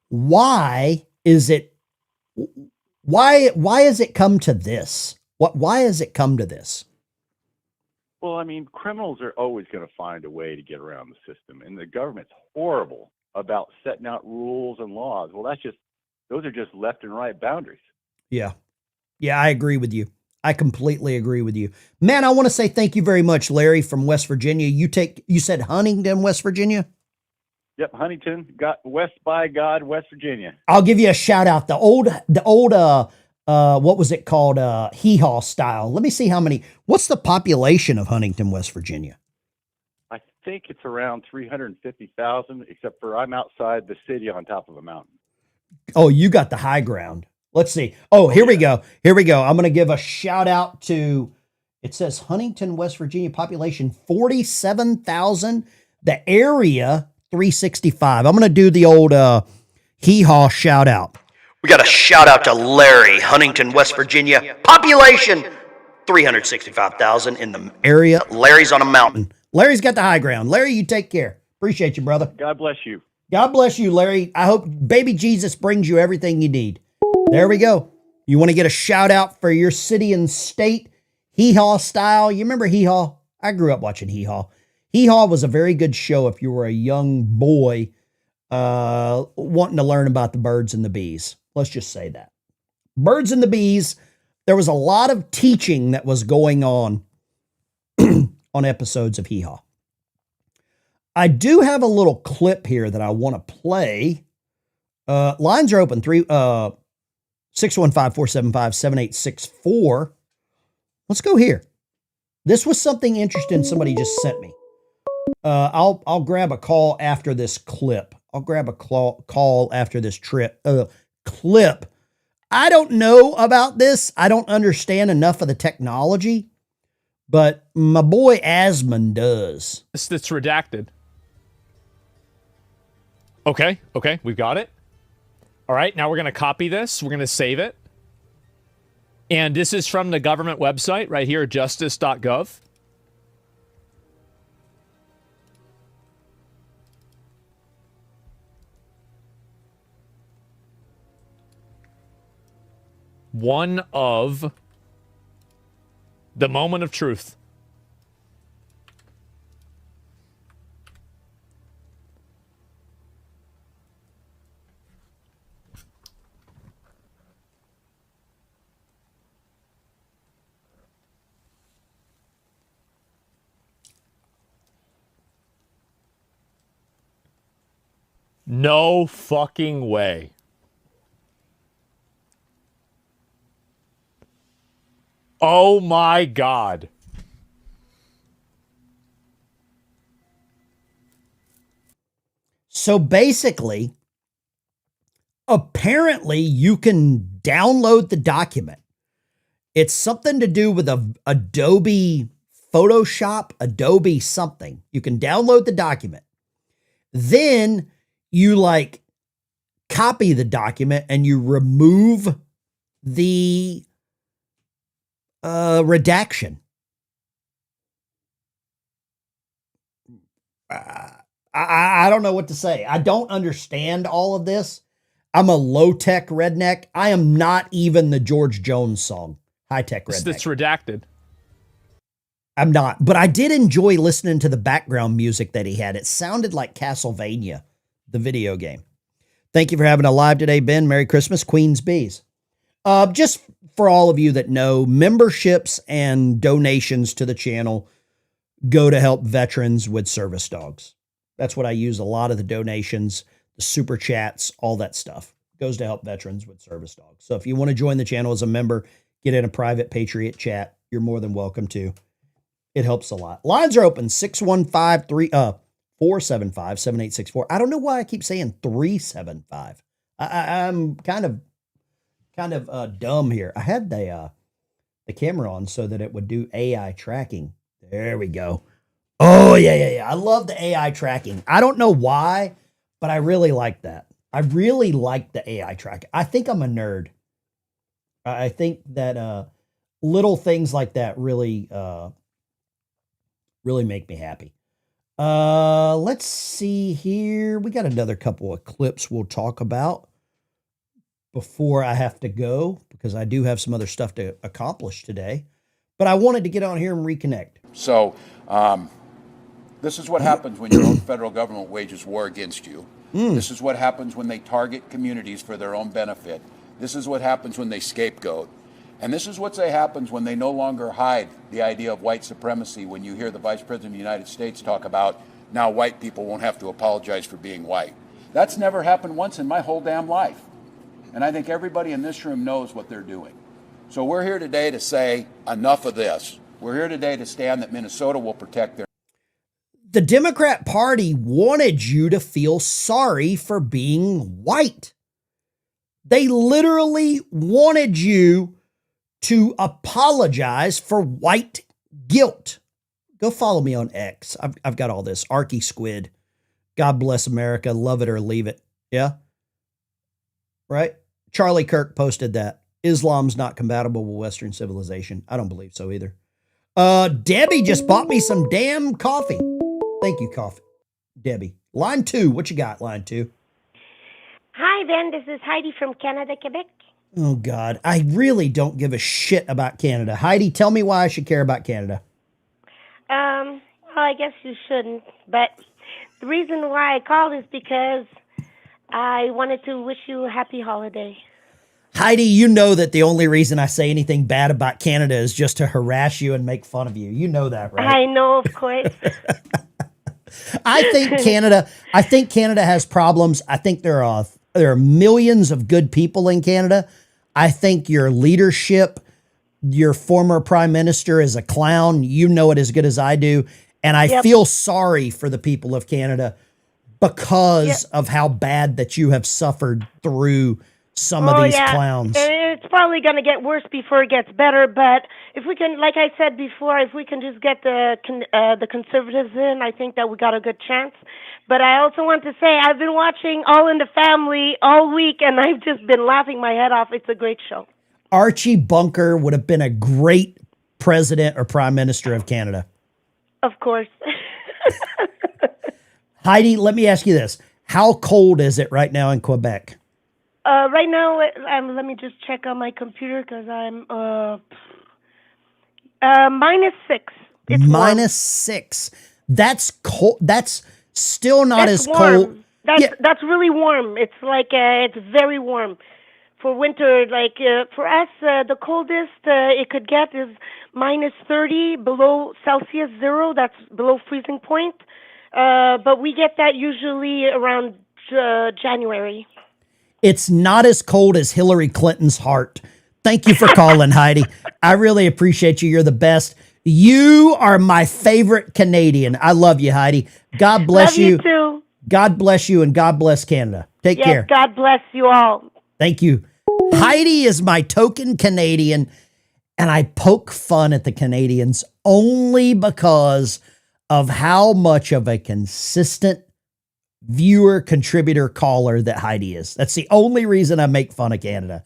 Why has it come to this? Why has it come to this? Well, I mean, criminals are always going to find a way to get around the system, and the government's horrible about setting out rules and laws. Well, those are just left and right boundaries. Yeah. Yeah, I agree with you. I completely agree with you. Man, I want to say thank you very much, Larry from West Virginia. You said Huntington, West Virginia? Yep, Huntington, West by God, West Virginia. I'll give you a shout out. The old what was it called? Hee-haw style. Let me see what's the population of Huntington, West Virginia? I think it's around 350,000, except for I'm outside the city on top of a mountain. Oh, you got the high ground. Let's see. Oh, here we go. Here we go. I'm going to give a shout out to, it says Huntington, West Virginia, population 47,000. The area, 365. I'm going to do the old hee-haw shout out. We got a shout out to Larry, Huntington, West Virginia, population 365,000 in the area. Larry's on a mountain. Larry's got the high ground. Larry, you take care. Appreciate you, brother. God bless you. God bless you, Larry. I hope baby Jesus brings you everything you need. There we go. You want to get a shout out for your city and state, Hee Haw style. You remember Hee Haw? I grew up watching Hee Haw. Hee Haw was a very good show if you were a young boy wanting to learn about the birds and the bees. Let's just say that. Birds and the bees, there was a lot of teaching that was going on on episodes of Hee Haw. I do have a little clip here that I want to play. Lines are open, 615-475-7864. Let's go here. This was something interesting somebody just sent me. I'll grab a call after this clip. I'll grab a call after this clip. I don't know about this. I don't understand enough of the technology, but my boy Asmund does. That's redacted. Okay, we've got it. All right, now we're going to copy this. We're going to save it. And this is from the government website right here, justice.gov. One of the moment of truth. No fucking way. Oh my God. So basically, apparently you can download the document. It's something to do with Adobe Photoshop, Adobe something. You can download the document. Then you like copy the document and you remove the redaction. I don't know what to say. I don't understand all of this. I'm a low-tech redneck. I am not even the George Jones song, high-tech redneck. That's redacted. I'm not, but I did enjoy listening to the background music that he had. It sounded like Castlevania, the video game. Thank you for having a live today, Ben. Merry Christmas, Queen's Bees. Just for all of you that know, memberships and donations to the channel go to help veterans with service dogs. That's what I use. A lot of the donations, the super chats, all that stuff goes to help veterans with service dogs. So if you want to join the channel as a member, get in a private Patriot chat, you're more than welcome to. It helps a lot. Lines are open, 475-7864. I don't know why I keep saying 375. I'm kind of dumb here. I had the camera on so that it would do AI tracking. There we go. Oh, yeah. I love the AI tracking. I don't know why, but I really like that. I really like the AI tracking. I think I'm a nerd. I think that little things like that really make me happy. Let's see here. We got another couple of clips we'll talk about before I have to go, because I do have some other stuff to accomplish today. But I wanted to get on here and reconnect. So this is what happens when your own federal government wages war against you. This is what happens when they target communities for their own benefit. This is what happens when they scapegoat. And this is what happens when they no longer hide the idea of white supremacy, when you hear the Vice President of the United States talk about now white people won't have to apologize for being white. That's never happened once in my whole damn life. And I think everybody in this room knows what they're doing. So we're here today to say enough of this. We're here today to stand that Minnesota will protect their... The Democrat Party wanted you to feel sorry for being white. They literally wanted you to apologize for white guilt. Go follow me on X. I've got all this. Arky Squid. God bless America. Love it or leave it. Yeah? Right? Charlie Kirk posted that. Islam's not compatible with Western civilization. I don't believe so either. Debbie just bought me some damn coffee. Thank you, coffee. Debbie. Line 2. What you got, line 2? Hi, Ben. This is Heidi from Canada, Quebec. Oh, God. I really don't give a shit about Canada. Heidi, tell me why I should care about Canada. Well, I guess you shouldn't. But the reason why I called is because I wanted to wish you a happy holiday. Heidi, you know that the only reason I say anything bad about Canada is just to harass you and make fun of you. You know that, right? I know, of course. I think Canada has problems. I think there are millions of good people in Canada. I think your leadership, your former prime minister is a clown. You know it as good as I do. And I feel sorry for the people of Canada because of how bad that you have suffered through some of these clowns. It's probably going to get worse before it gets better. But if we can, like I said before, if we can just get the conservatives in, I think that we got a good chance. But I also want to say I've been watching All in the Family all week, and I've just been laughing my head off. It's a great show. Archie Bunker would have been a great president or prime minister of Canada. Of course. Heidi, let me ask you this. How cold is it right now in Quebec? Right now, let me just check on my computer because I'm -6. It's -6. That's cold. That's still not as cold. That's really warm. It's like it's very warm for winter. Like for us, the coldest it could get is -30 below Celsius 0. That's below freezing point. But we get that usually around January. It's not as cold as Hillary Clinton's heart. Thank you for calling, Heidi. I really appreciate you. You're the best. You are my favorite Canadian. I love you, Heidi. God bless you. Love you too. God bless you and God bless Canada. Take care. God bless you all. Thank you. Heidi is my token Canadian, and I poke fun at the Canadians only because of how much of a consistent viewer, contributor, caller that Heidi is. That's the only reason I make fun of Canada.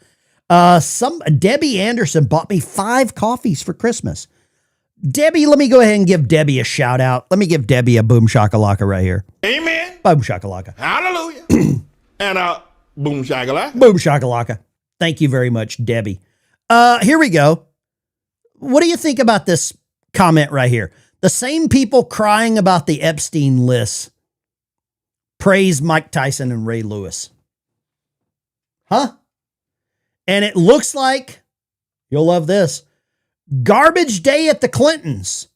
Debbie Anderson bought me 5 coffees for Christmas. Debbie, let me go ahead and give Debbie a shout out. Let me give Debbie a boom shakalaka right here. Amen. Boom shakalaka. Hallelujah. And boom shakalaka. Boom shakalaka. Thank you very much, Debbie. Here we go. What do you think about this comment right here? The same people crying about the Epstein list praise Mike Tyson and Ray Lewis. Huh? And it looks like, you'll love this, garbage day at the Clintons.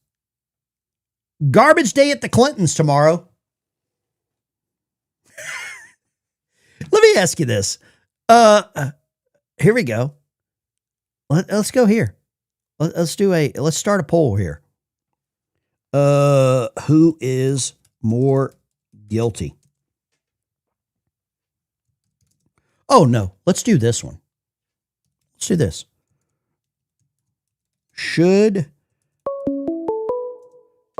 Garbage day at the Clintons tomorrow. Let me ask you this. Here we go. Let's go here. Let's start a poll here. Who is more guilty? Oh, no. Let's do this one. Let's do this.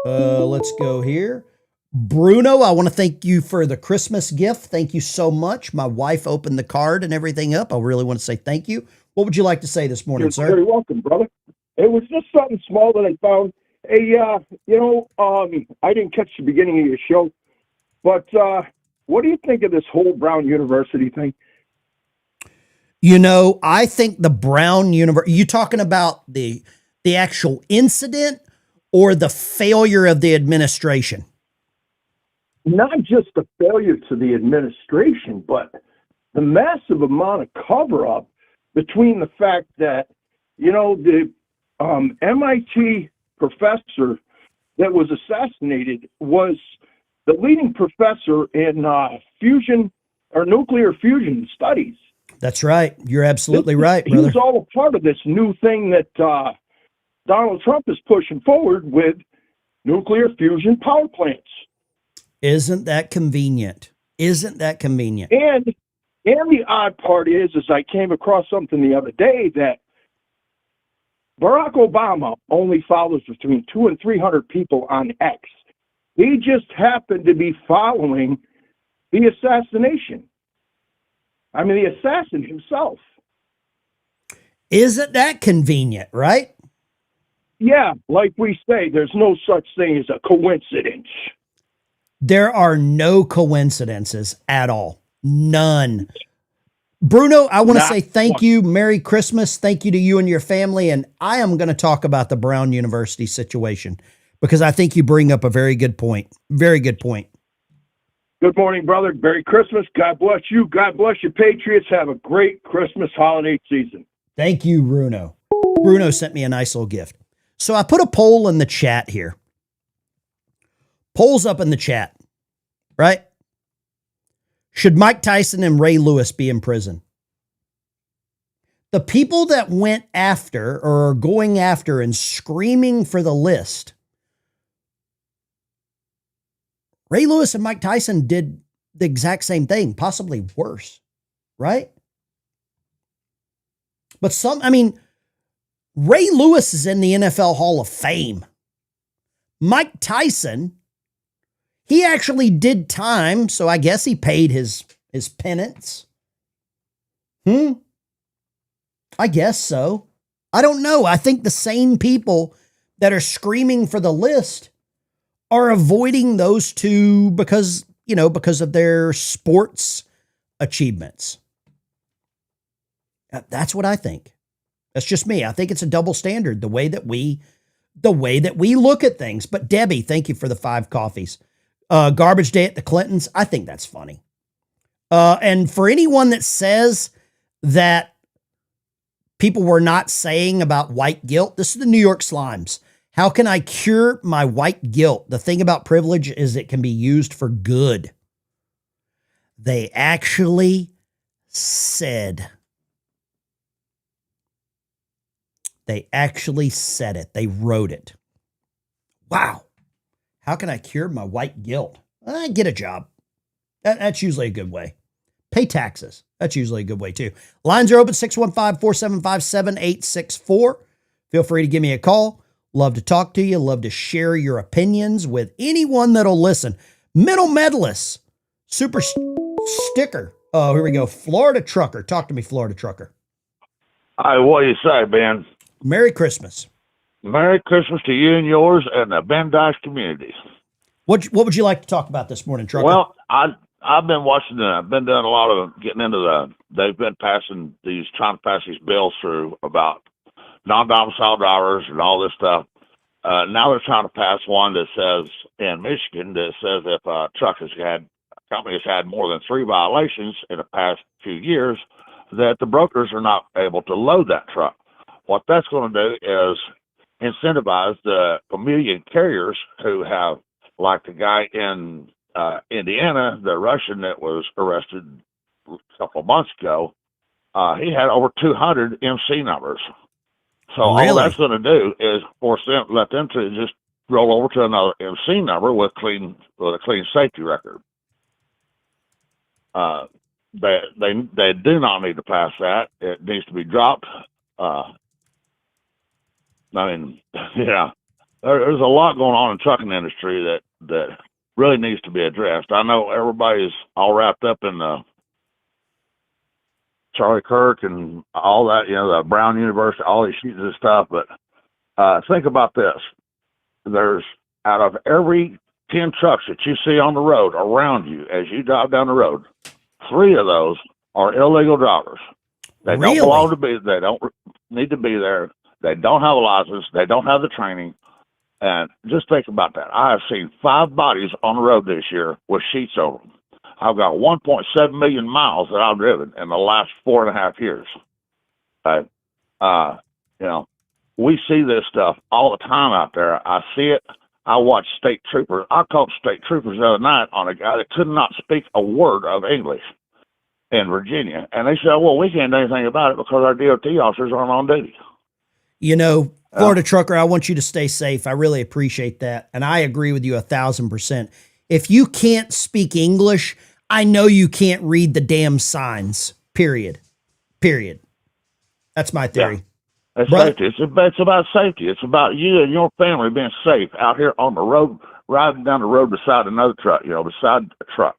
Let's go here. Bruno, I want to thank you for the Christmas gift. Thank you so much. My wife opened the card and everything up. I really want to say thank you. What would you like to say this morning, sir? You're very welcome, brother. It was just something small that I found. Hey, I didn't catch the beginning of your show, but what do you think of this whole Brown University thing? You know, I think the Brown University, you talking about the actual incident or the failure of the administration? Not just the failure to the administration, but the massive amount of cover-up between the fact that, the MIT professor that was assassinated was the leading professor in fusion or nuclear fusion studies. That's right. You're absolutely right, brother. He's all a part of this new thing that Donald Trump is pushing forward with nuclear fusion power plants. Isn't that convenient? Isn't that convenient? And the odd part is I came across something the other day that Barack Obama only follows between 200 and 300 people on X. He just happened to be following the assassination. I mean, the assassin himself. Isn't that convenient, right? Yeah, like we say, there's no such thing as a coincidence. There are no coincidences at all. None. Bruno, I want to say thank you. Merry Christmas. Thank you to you and your family. And I am going to talk about the Brown University situation because I think you bring up a very good point. Very good point. Good morning, brother. Merry Christmas. God bless you. God bless you, Patriots. Have a great Christmas holiday season. Thank you, Bruno. Bruno sent me a nice little gift. So I put a poll in the chat here. Polls up in the chat, right? Should Mike Tyson and Ray Lewis be in prison? The people that went after or are going after and screaming for the list, Ray Lewis and Mike Tyson did the exact same thing, possibly worse, right? But Ray Lewis is in the NFL Hall of Fame. Mike Tyson, he actually did time, so I guess he paid his penance. I guess so. I don't know. I think the same people that are screaming for the list are avoiding those two because of their sports achievements. That's what I think. That's just me. I think it's a double standard, the way that we look at things. But Debbie, thank you for the 5 coffees. Garbage day at the Clintons. I think that's funny. And for anyone that says that people were not saying about white guilt, this is the New York Slimes. How can I cure my white guilt? The thing about privilege is it can be used for good. They actually said. They actually said it. They wrote it. Wow. How can I cure my white guilt? Get a job. That's usually a good way. Pay taxes. That's usually a good way too. Lines are open 615-475-7864. Feel free to give me a call. Love to talk to you. Love to share your opinions with anyone that'll listen. Medal medalists. Super sticker. Oh, here we go. Florida Trucker. Talk to me, Florida Trucker. Hi, what do you say, Ben? Merry Christmas. Merry Christmas to you and yours and the Ben Dice community. What would you like to talk about this morning, Trucker? Well, I've been watching. I've been doing a lot of getting into they've been trying to pass these bills through about non-domiciled drivers and all this stuff. Now they're trying to pass one that says in Michigan that says if a company has had more than 3 violations in the past few years, that the brokers are not able to load that truck. What that's going to do is incentivize the chameleon carriers who have, like the guy in Indiana, the Russian that was arrested a couple of months ago. He had over 200 MC numbers. So all that's going to do is let them to just roll over to another MC number with a clean safety record. They do not need to pass that. It needs to be dropped. There's a lot going on in the trucking industry that really needs to be addressed. I know everybody's all wrapped up in Charlie Kirk and all that, the Brown University, all these sheets of stuff. But think about this. There's, out of every 10 trucks that you see on the road around you as you drive down the road, 3 of those are illegal drivers. They don't belong to be, they don't need to be there. They don't have a license. They don't have the training. And just think about that. I have seen 5 bodies on the road this year with sheets over them. I've got 1.7 million miles that I've driven in the last 4.5 years. We see this stuff all the time out there. I see it. I watch state troopers. I called state troopers the other night on a guy that could not speak a word of English in Virginia. And they said, well, we can't do anything about it because our DOT officers aren't on duty. Florida Trucker, I want you to stay safe. I really appreciate that. And I agree with you 1,000%. If you can't speak English, I know you can't read the damn signs, period. That's my theory. Yeah. It's safety. It's about safety. It's about you and your family being safe out here on the road, riding down the road beside another truck, beside a truck.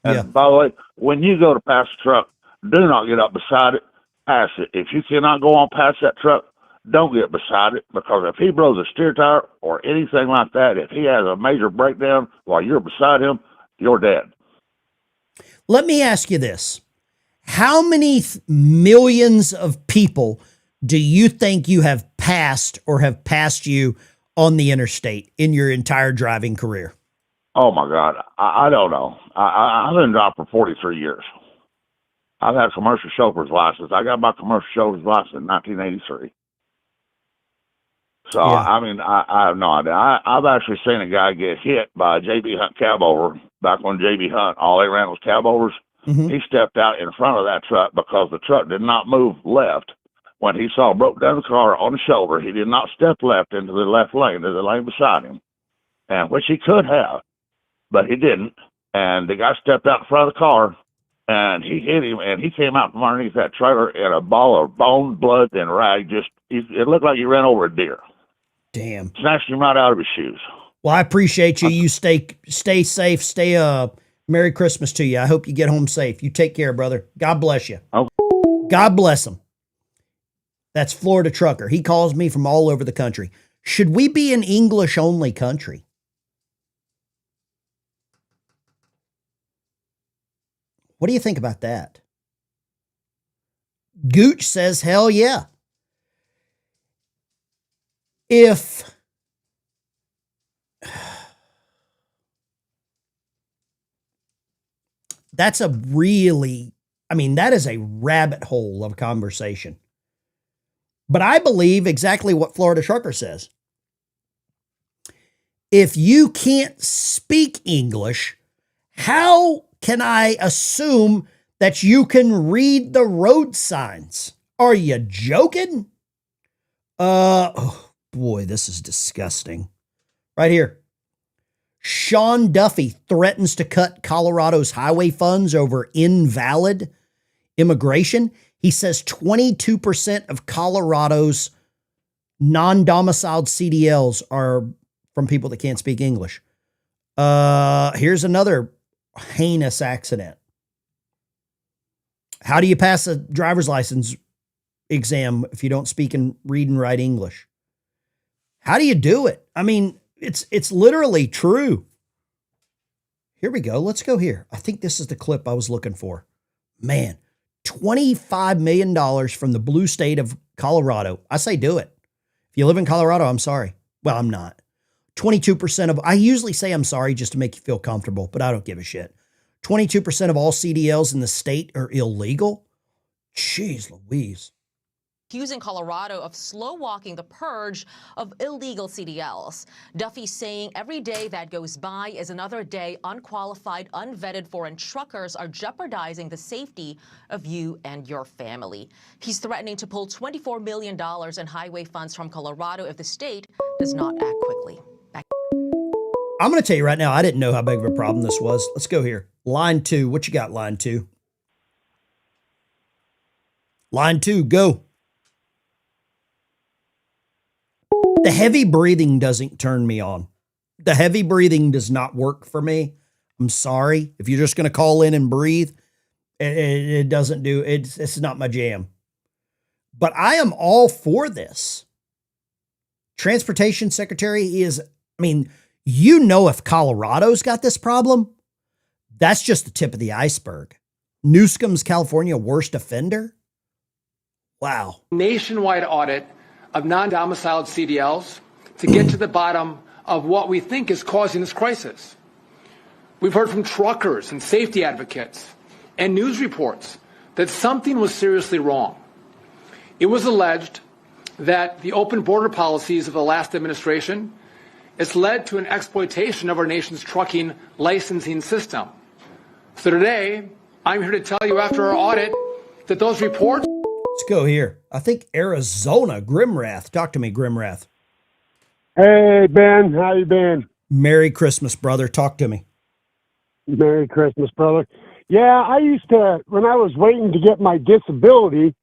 And by the way, when you go to pass the truck, do not get up beside it, pass it. If you cannot go on past that truck, don't get beside it, because if he blows a steer tire or anything like that, if he has a major breakdown while you're beside him, you're dead. Let me ask you this. How many millions of people do you think you have passed or have passed you on the interstate in your entire driving career? Oh my God, I don't know. I've been driving for 43 years. I've had commercial chauffeur's license. I got my commercial chauffeur's license in 1983. So, Yeah. I mean, I have no idea. I've actually seen a guy get hit by a J.B. Hunt cab over back when J.B. Hunt, all they ran was cab overs. Mm-hmm. He stepped out in front of that truck because the truck did not move left. When he saw broke down the car on the shoulder, he did not step left into the left lane, to the lane beside him, and which he could have, but he didn't. And the guy stepped out in front of the car, and he hit him, and he came out from underneath that trailer in a ball of bone, blood, and rag. It looked like he ran over a deer. Damn. Snatched him right out of his shoes. Well, I appreciate you. You stay safe. Merry Christmas to you. I hope you get home safe. You take care, brother. God bless you. Okay. God bless him. That's Florida Trucker. He calls me from all over the country. Should we be an English only country? What do you think about that? Gooch says, hell yeah. That is a rabbit hole of conversation. But I believe exactly what Florida Trucker says. If you can't speak English, how can I assume that you can read the road signs? Are you joking? Oh boy, this is disgusting. Right here. Sean Duffy threatens to cut Colorado's highway funds over invalid immigration. He says 22% of Colorado's non-domiciled CDLs are from people that can't speak English. Here's another heinous accident. How do you pass a driver's license exam if you don't speak and read and write English? How do you do it? I mean, it's literally true. Here we go. Let's go here. I think this is the clip I was looking for. Man, $25 million from the blue state of Colorado. I say do it. If you live in Colorado, I'm sorry. Well, I'm not. 22% of, I usually say I'm sorry just to make you feel comfortable, but I don't give a shit. 22% of all CDLs in the state are illegal. Jeez Louise. Accusing Colorado of slow walking the purge of illegal CDLs. Duffy saying every day that goes by is another day unqualified, unvetted foreign truckers are jeopardizing the safety of you and your family. He's threatening to pull $24 million in highway funds from Colorado if the state does not act quickly. I'm going to tell you right now, I didn't know how big of a problem this was. Let's go here. Line 2. What you got, line 2? Line 2, go. The heavy breathing doesn't turn me on. The heavy breathing does not work for me. I'm sorry. If you're just going to call in and breathe, it doesn't do, it's not my jam. But I am all for this. Transportation Secretary is, if Colorado's got this problem, that's just the tip of the iceberg. Newsom's California worst offender? Wow. Nationwide audit of non-domiciled CDLs to get to the bottom of what we think is causing this crisis. We've heard from truckers and safety advocates and news reports that something was seriously wrong. It was alleged that the open border policies of the last administration has led to an exploitation of our nation's trucking licensing system. So today, I'm here to tell you after our audit that those reports. Let's go here. I think Arizona, Grimrath. Talk to me, Grimrath. Hey, Ben. How you been? Merry Christmas, brother. Talk to me. Merry Christmas, brother. Yeah, I used to, when I was waiting to get my disability,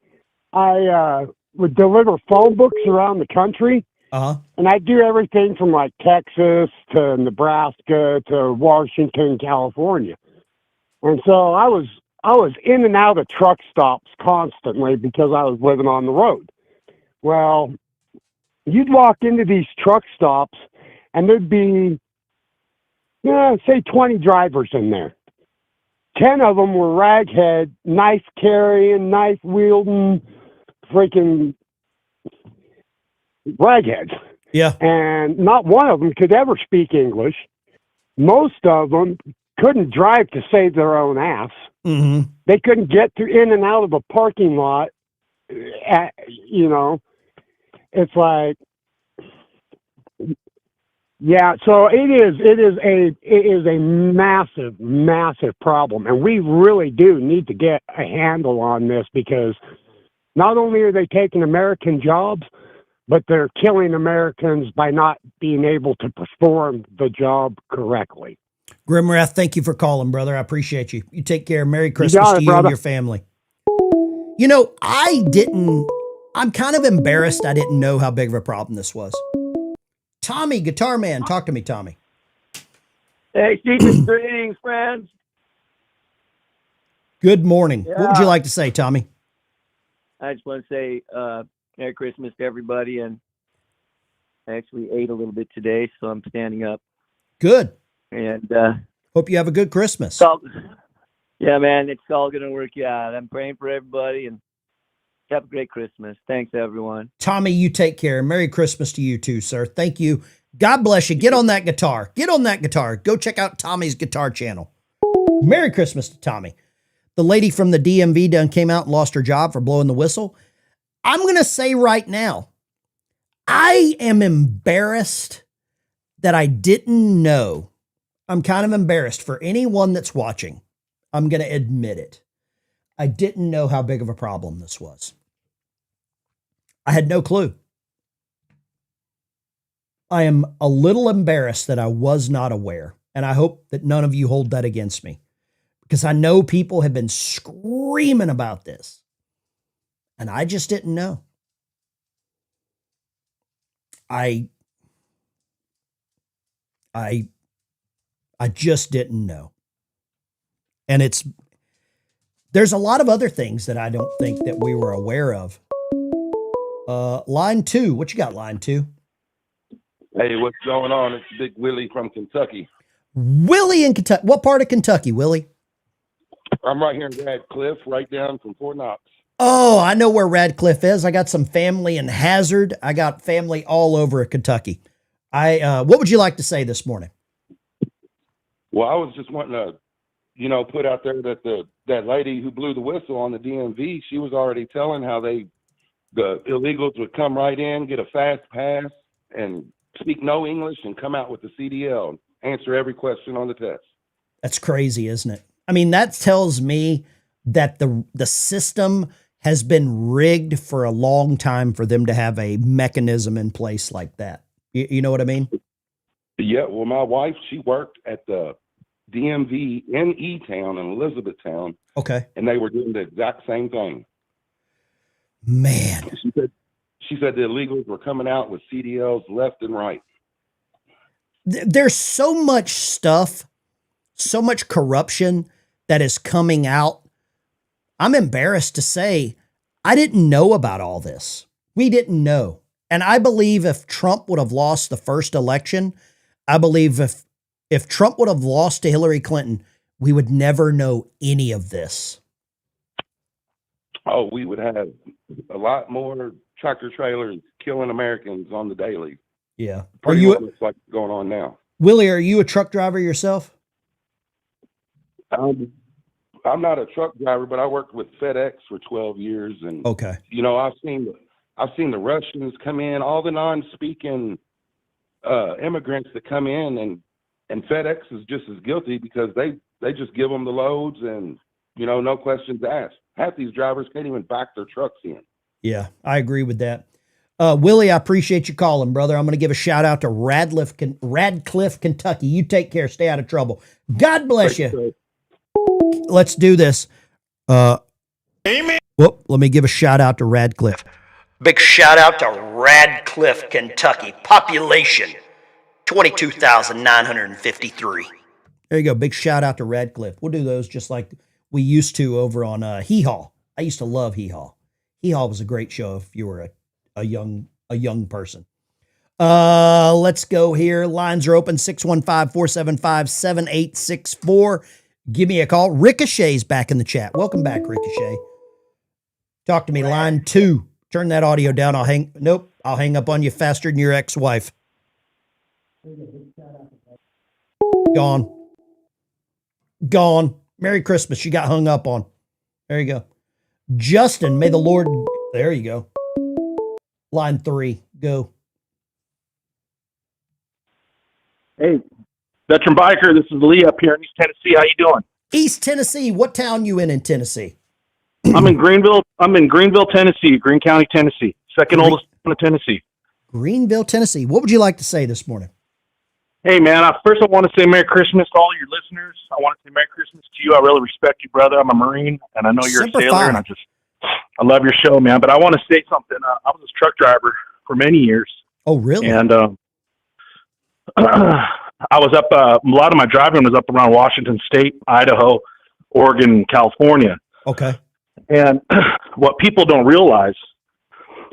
I would deliver phone books around the country. Uh-huh. And I'd do everything from like Texas to Nebraska to Washington, California. And so I was in and out of truck stops constantly because I was living on the road. Well, you'd walk into these truck stops and there'd be, say 20 drivers in there. 10 of them were raghead, knife carrying, knife wielding, freaking ragheads. Yeah. And not one of them could ever speak English. Most of them couldn't drive to save their own ass. Mm-hmm. They couldn't get in and out of a parking lot. It's like, yeah. So it is a massive, massive problem, and we really do need to get a handle on this, because not only are they taking American jobs, but they're killing Americans by not being able to perform the job correctly. Grimrath, thank you for calling, brother. I appreciate you. You take care. Merry Christmas to you and your family. You know, I'm kind of embarrassed I didn't know how big of a problem this was. Tommy, Guitar Man, talk to me, Tommy. Hey, Stephen, greetings, friends. Good morning. Yeah. What would you like to say, Tommy? I just want to say Merry Christmas to everybody, and I actually ate a little bit today, so I'm standing up. Good. And hope you have a good Christmas. Yeah, man, it's all going to work out. I'm praying for everybody, and have a great Christmas. Thanks, everyone. Tommy, you take care. Merry Christmas to you too, sir. Thank you. God bless you. Get on that guitar. Get on that guitar. Go check out Tommy's guitar channel. Merry Christmas to Tommy. The lady from the DMV done came out and lost her job for blowing the whistle. I'm going to say right now, I am embarrassed that I didn't know. I'm kind of embarrassed for anyone that's watching. I'm going to admit it. I didn't know how big of a problem this was. I had no clue. I am a little embarrassed that I was not aware, and I hope that none of you hold that against me, because I know people have been screaming about this, and I just didn't know. I just didn't know. And there's a lot of other things that I don't think that we were aware of. Line 2, what you got, line 2? Hey, what's going on? It's Big Willie from Kentucky. Willie in Kentucky. What part of Kentucky, Willie? I'm right here in Radcliffe, right down from Fort Knox. Oh, I know where Radcliffe is. I got some family in Hazard. I got family all over Kentucky. What would you like to say this morning? Well, I was just wanting to, put out there that that lady who blew the whistle on the DMV, she was already telling how the illegals would come right in, get a fast pass, and speak no English, and come out with the CDL, answer every question on the test. That's crazy, isn't it? I mean, that tells me that the system has been rigged for a long time for them to have a mechanism in place like that. You know what I mean? Yeah, well, my wife, she worked at the DMV in E-Town in Elizabethtown. Okay. And they were doing the exact same thing. Man. She said the illegals were coming out with CDLs left and right. There's so much stuff, so much corruption that is coming out. I'm embarrassed to say I didn't know about all this. We didn't know. And I believe if Trump would have lost the first election, I believe if Trump would have lost to Hillary Clinton, we would never know any of this. Oh, we would have a lot more tractor trailers killing Americans on the daily. Yeah. Pretty much looks like going on now. Willie, are you a truck driver yourself? I'm not a truck driver, but I worked with FedEx for 12 years, and okay, I've seen the Russians come in, all the non-speaking immigrants that come in, and FedEx is just as guilty because they just give them the loads and no questions asked. Half these drivers can't even back their trucks in. Yeah, I agree with that. Willie, I appreciate you calling, brother. I'm going to give a shout out to Radcliffe, Kentucky. You take care. Stay out of trouble. God bless you. Let's do this. Amen. Well, let me give a shout out to Radcliffe. Big shout out to Radcliffe, Kentucky. Population 22,953. There you go. Big shout out to Radcliffe. We'll do those just like we used to over on Hee Haw. I used to love Hee Haw. Hee Haw was a great show if you were a young person. Let's go here. Lines are open 615-475-7864. Give me a call. Ricochet's back in the chat. Welcome back, Ricochet. Talk to me. Line 2. Turn that audio down. I'll hang up on you faster than your ex-wife. Gone. Merry Christmas. You got hung up on. There you go. Justin, may the Lord. There you go. Line 3. Go. Hey, veteran biker. This is Lee up here in East Tennessee. How you doing? East Tennessee. What town you in Tennessee? I'm in Greenville, Tennessee, Greene County, Tennessee. Second oldest town of Tennessee. Greenville, Tennessee. What would you like to say this morning? Hey, man, first I want to say Merry Christmas to all your listeners. I want to say Merry Christmas to you. I really respect you, brother. I'm a Marine, and I know you're Semper a sailor, Fi. and I love your show, man. But I want to say something. I was a truck driver for many years. Oh, really? And I was up, a lot of my driving was up around Washington State, Idaho, Oregon, California. Okay. And what people don't realize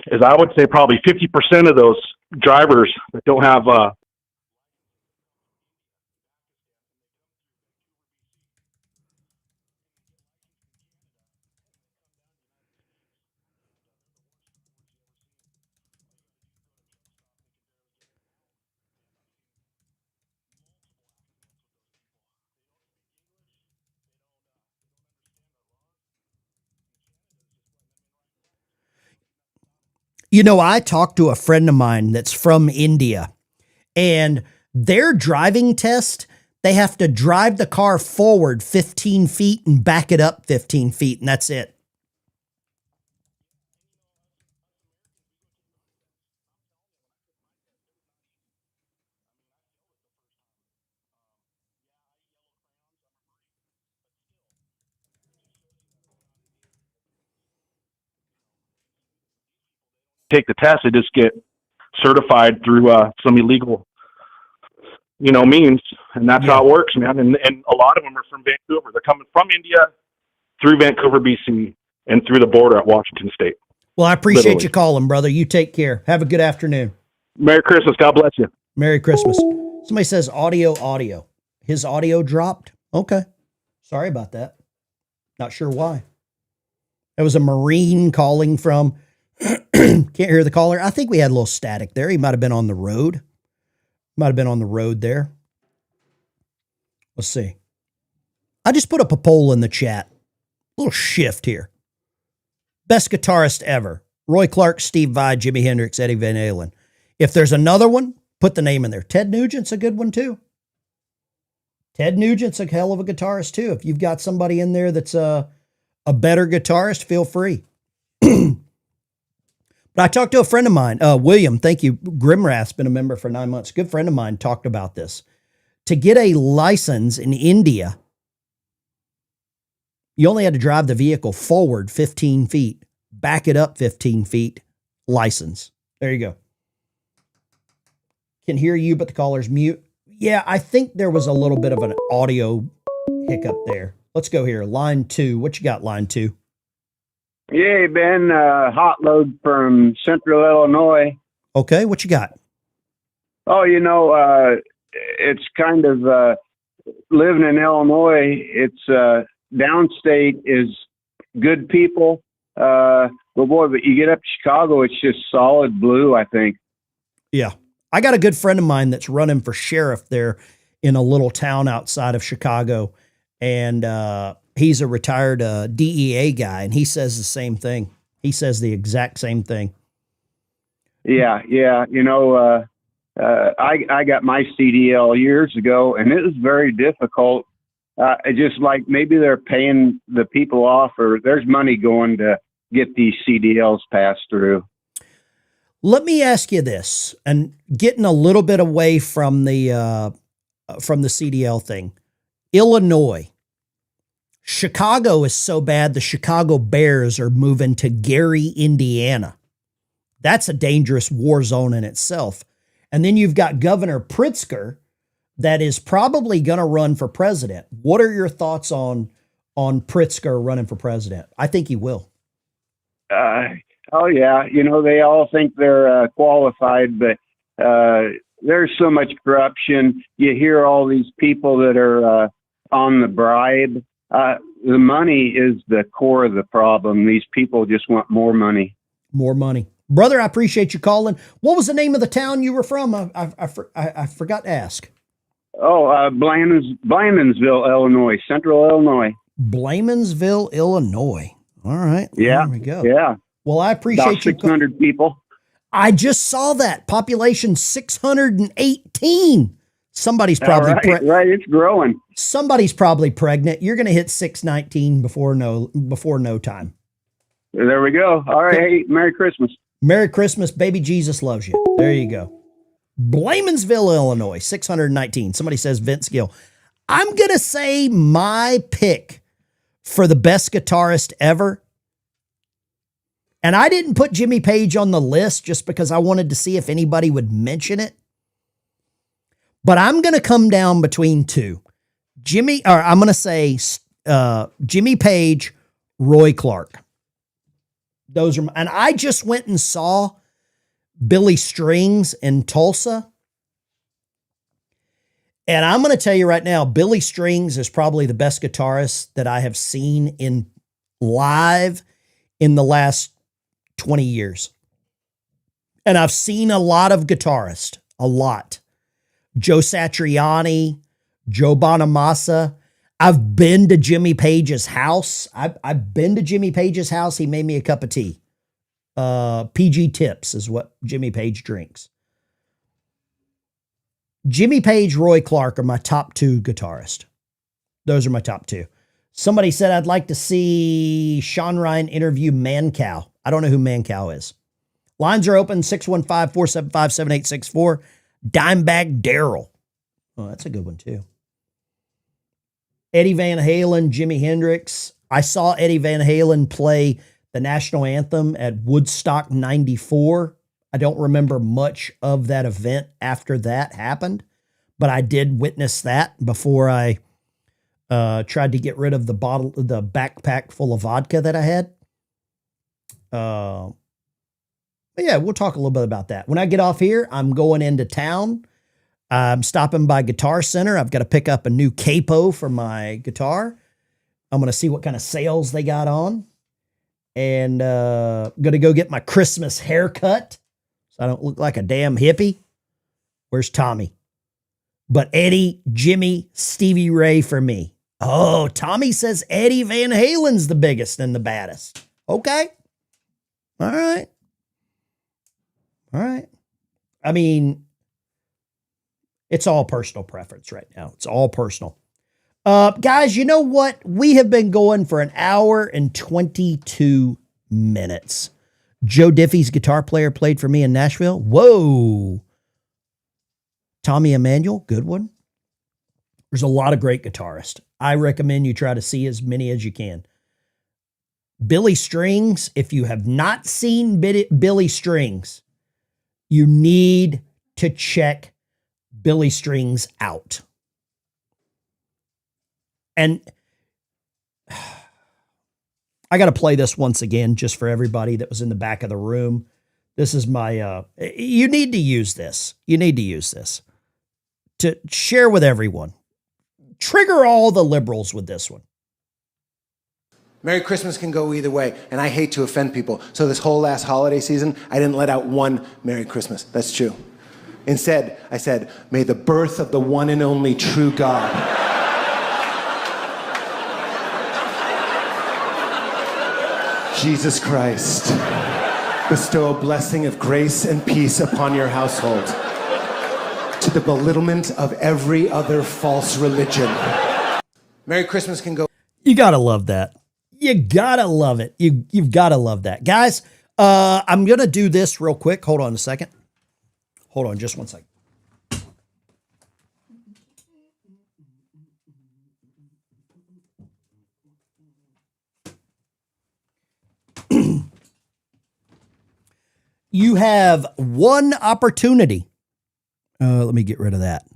is I would say probably 50% of those drivers that don't have You know, I talked to a friend of mine that's from India, and their driving test, they have to drive the car forward 15 feet and back it up 15 feet, and that's it. take the test, they just get certified through some illegal, means, and that's how it works, man. And a lot of them are from Vancouver. They're coming from India through Vancouver, BC, and through the border at Washington State. Well, I appreciate you calling, brother. You take care. Have a good afternoon. Merry Christmas. God bless you. Merry Christmas. Somebody says audio. His audio dropped. Okay. Sorry about that. Not sure why. It was a Marine calling from, can't hear the caller. I think we had a little static there. He might have been on the road. There. Let's see. I just put up a poll in the chat. A little shift here. Best guitarist ever. Roy Clark, Steve Vai, Jimi Hendrix, Eddie Van Halen. If there's another one, put the name in there. Ted Nugent's a good one too. Ted Nugent's a hell of a guitarist too. If you've got somebody in there that's a better guitarist, feel free. But I talked to a friend of mine, William, thank you. Grimrath's been a member for 9 months. Good friend of mine talked about this. To get a license in India, you only had to drive the vehicle forward 15 feet, back it up 15 feet, license. There you go. Can hear you, but the caller's mute. Yeah, I think there was a little bit of an audio hiccup there. Let's go here. Line 2. What you got, line 2? Yeah, Ben, hot load from Central Illinois. Okay, what you got? Oh, it's kind of living in Illinois. It's downstate is good people. But you get up to Chicago, it's just solid blue, I think. Yeah. I got a good friend of mine that's running for sheriff there in a little town outside of Chicago. And he's a retired DEA guy, and he says the same thing. He says the exact same thing. Yeah. I got my CDL years ago, and it was very difficult. Just like maybe they're paying the people off, or there's money going to get these CDLs passed through. Let me ask you this, and getting a little bit away from the CDL thing. Illinois. Chicago is so bad, the Chicago Bears are moving to Gary, Indiana. That's a dangerous war zone in itself. And then you've got Governor Pritzker that is probably going to run for president. What are your thoughts on Pritzker running for president? I think he will. Oh, yeah. They all think they're qualified, but there's so much corruption. You hear all these people that are on the bribe. The money is the core of the problem. These people just want more money. More money. Brother, I appreciate you calling. What was the name of the town you were from? I forgot to ask. Oh, Blandonsville, Illinois, Central Illinois. Blandonsville, Illinois. All right. Yeah. There we go. Yeah. Well, I appreciate About 600 people. I just saw that. Population 618. Somebody's probably right. It's growing. Somebody's probably pregnant. You're going to hit 619 before no time. There we go. All right. Hey, Merry Christmas. Merry Christmas. Baby Jesus loves you. There you go. Blandonsville, Illinois, 619. Somebody says Vince Gill. I'm going to say my pick for the best guitarist ever. And I didn't put Jimmy Page on the list just because I wanted to see if anybody would mention it. But I'm going to come down between two. I'm going to say Jimmy Page, Roy Clark. Those are, and I just went and saw Billy Strings in Tulsa. And I'm going to tell you right now, Billy Strings is probably the best guitarist that I have seen in live in the last 20 years. And I've seen a lot of guitarists, a lot. Joe Satriani, Joe Bonamassa. I've been to Jimmy Page's house. I've been to Jimmy Page's house. He made me a cup of tea. PG Tips is what Jimmy Page drinks. Jimmy Page, Roy Clark are my top two guitarists. Those are my top two. Somebody said I'd like to see Sean Ryan interview Mancow. I don't know who Mancow is. Lines are open, 615-475-7864. Dimebag Darrell. Oh, that's a good one too. Eddie Van Halen, Jimi Hendrix. I saw Eddie Van Halen play the national anthem at Woodstock 94. I don't remember much of that event after that happened, but I did witness that before I tried to get rid of the backpack full of vodka that I had. But yeah, we'll talk a little bit about that. When I get off here, I'm going into town. I'm stopping by Guitar Center. I've got to pick up a new capo for my guitar. I'm going to see what kind of sales they got on. And going to go get my Christmas haircut so I don't look like a damn hippie. Where's Tommy? But Eddie, Jimmy, Stevie Ray for me. Oh, Tommy says Eddie Van Halen's the biggest and the baddest. Okay. All right. All right. I mean, it's all personal preference right now. It's all personal. Guys, you know what? We have been going for an hour and 22 minutes. Joe Diffie's guitar player played for me in Nashville. Whoa. Tommy Emmanuel, good one. There's a lot of great guitarists. I recommend you try to see as many as you can. Billy Strings, if you have not seen Billy Strings, you need to check Billy Strings out. And I got to play this once again, just for everybody that was in the back of the room. This is my, you need to use this. You need to use this to share with everyone. Trigger all the liberals with this one. Merry Christmas can go either way, and I hate to offend people. So this whole last holiday season, I didn't let out one Merry Christmas. That's true. Instead, I said, may the birth of the one and only true God Jesus Christ bestow a blessing of grace and peace upon your household to the belittlement of every other false religion. Merry Christmas can go. You got to love that. You got to love it. You've got to love that. Guys, I'm going to do this real quick. Hold on a second. Hold on just one second. You have one opportunity. Let me get rid of that.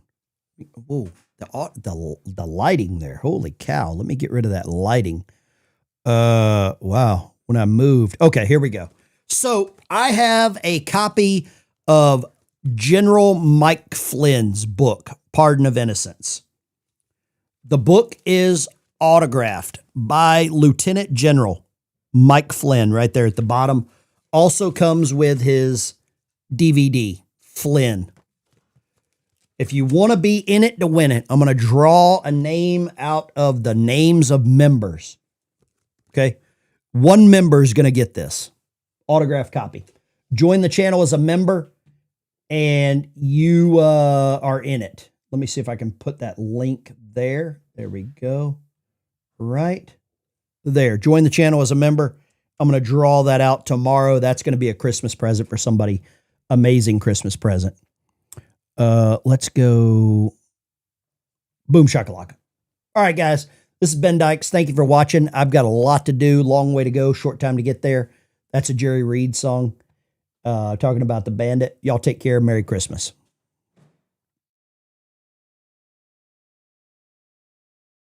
Whoa, the lighting there. Holy cow. Let me get rid of that lighting. Wow. When I moved. Okay, here we go. So I have a copy of General Mike Flynn's book, Pardon of Innocence. The book is autographed by Lieutenant General Mike Flynn right there at the bottom. Also comes with his DVD, Flynn. If you want to be in it to win it, I'm going to draw a name out of the names of members. Okay? One member is going to get this autographed copy. Join the channel as a member, and you are in it. Let me see if I can put that link there. There we go. Right there. Join the channel as a member. I'm going to draw that out tomorrow. That's going to be a Christmas present for somebody. Amazing Christmas present. Let's go. Boom shakalaka. All right, guys. This is Ben Dykes. Thank you for watching. I've got a lot to do. Long way to go. Short time to get there. That's a Jerry Reed song. Talking about the bandit. Y'all take care. Merry Christmas.